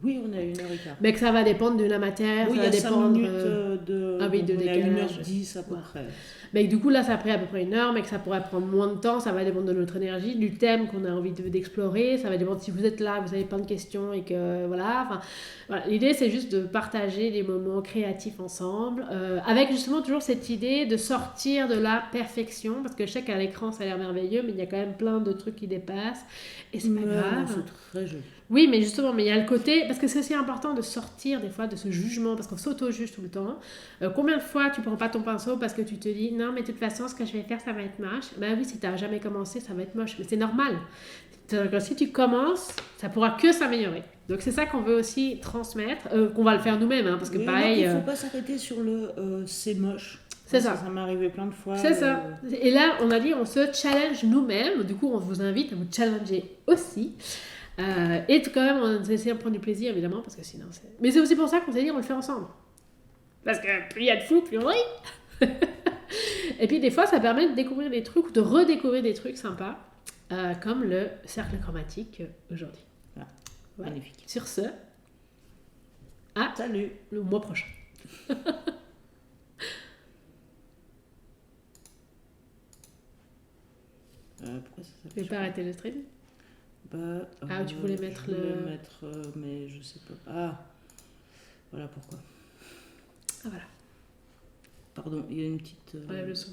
Oui, on a 1 heure et quart. Mais que ça va dépendre de la matière, oui, ça va dépendre... 5 minutes de... Ah oui, de décalage. 1h10 à peu près. Mais du coup, là, ça a pris à peu près 1 heure, mais que ça pourrait prendre moins de temps, ça va dépendre de notre énergie, du thème qu'on a envie d'explorer, ça va dépendre si vous êtes là, vous avez plein de questions et que voilà. L'idée, c'est juste de partager des moments créatifs ensemble, avec justement toujours cette idée de sortir de la perfection, parce que je sais qu'à l'écran, ça a l'air merveilleux, mais il y a quand même plein de trucs qui dépassent, et c'est pas grave. C'est très joli. Oui, mais justement, il y a le côté, parce que c'est aussi important de sortir des fois de ce jugement, parce qu'on s'auto-juge tout le temps. Combien de fois tu prends pas ton pinceau parce que tu te dis, non, mais de toute façon, ce que je vais faire, ça va être moche. Oui, si tu n'as jamais commencé, ça va être moche, mais c'est normal. Si tu commences, ça pourra que s'améliorer. Donc c'est ça qu'on veut aussi transmettre, qu'on va le faire nous-mêmes, parce que pareil... Il ne faut pas s'arrêter sur le c'est moche. C'est ça. Ça m'est arrivé plein de fois. C'est ça. Et là, on a dit, on se challenge nous-mêmes. Du coup, on vous invite à vous challenger aussi. Et quand même, on essaie de prendre du plaisir, évidemment, parce que sinon c'est... Mais c'est aussi pour ça qu'on s'est dit, on le fait ensemble. Parce que plus il y a de fous, plus on rit. Et puis des fois, ça permet de découvrir des trucs, ou de redécouvrir des trucs sympas. comme le cercle chromatique aujourd'hui. Voilà. Magnifique. Sur ce, Salut. le mois prochain. Pourquoi ça Tu s'appelle veux pas arrêter le stream? Tu voulais mettre je voulais mettre, mais je sais pas. Voilà pourquoi. Voilà. Pardon, il y a une petite... Enlève le son.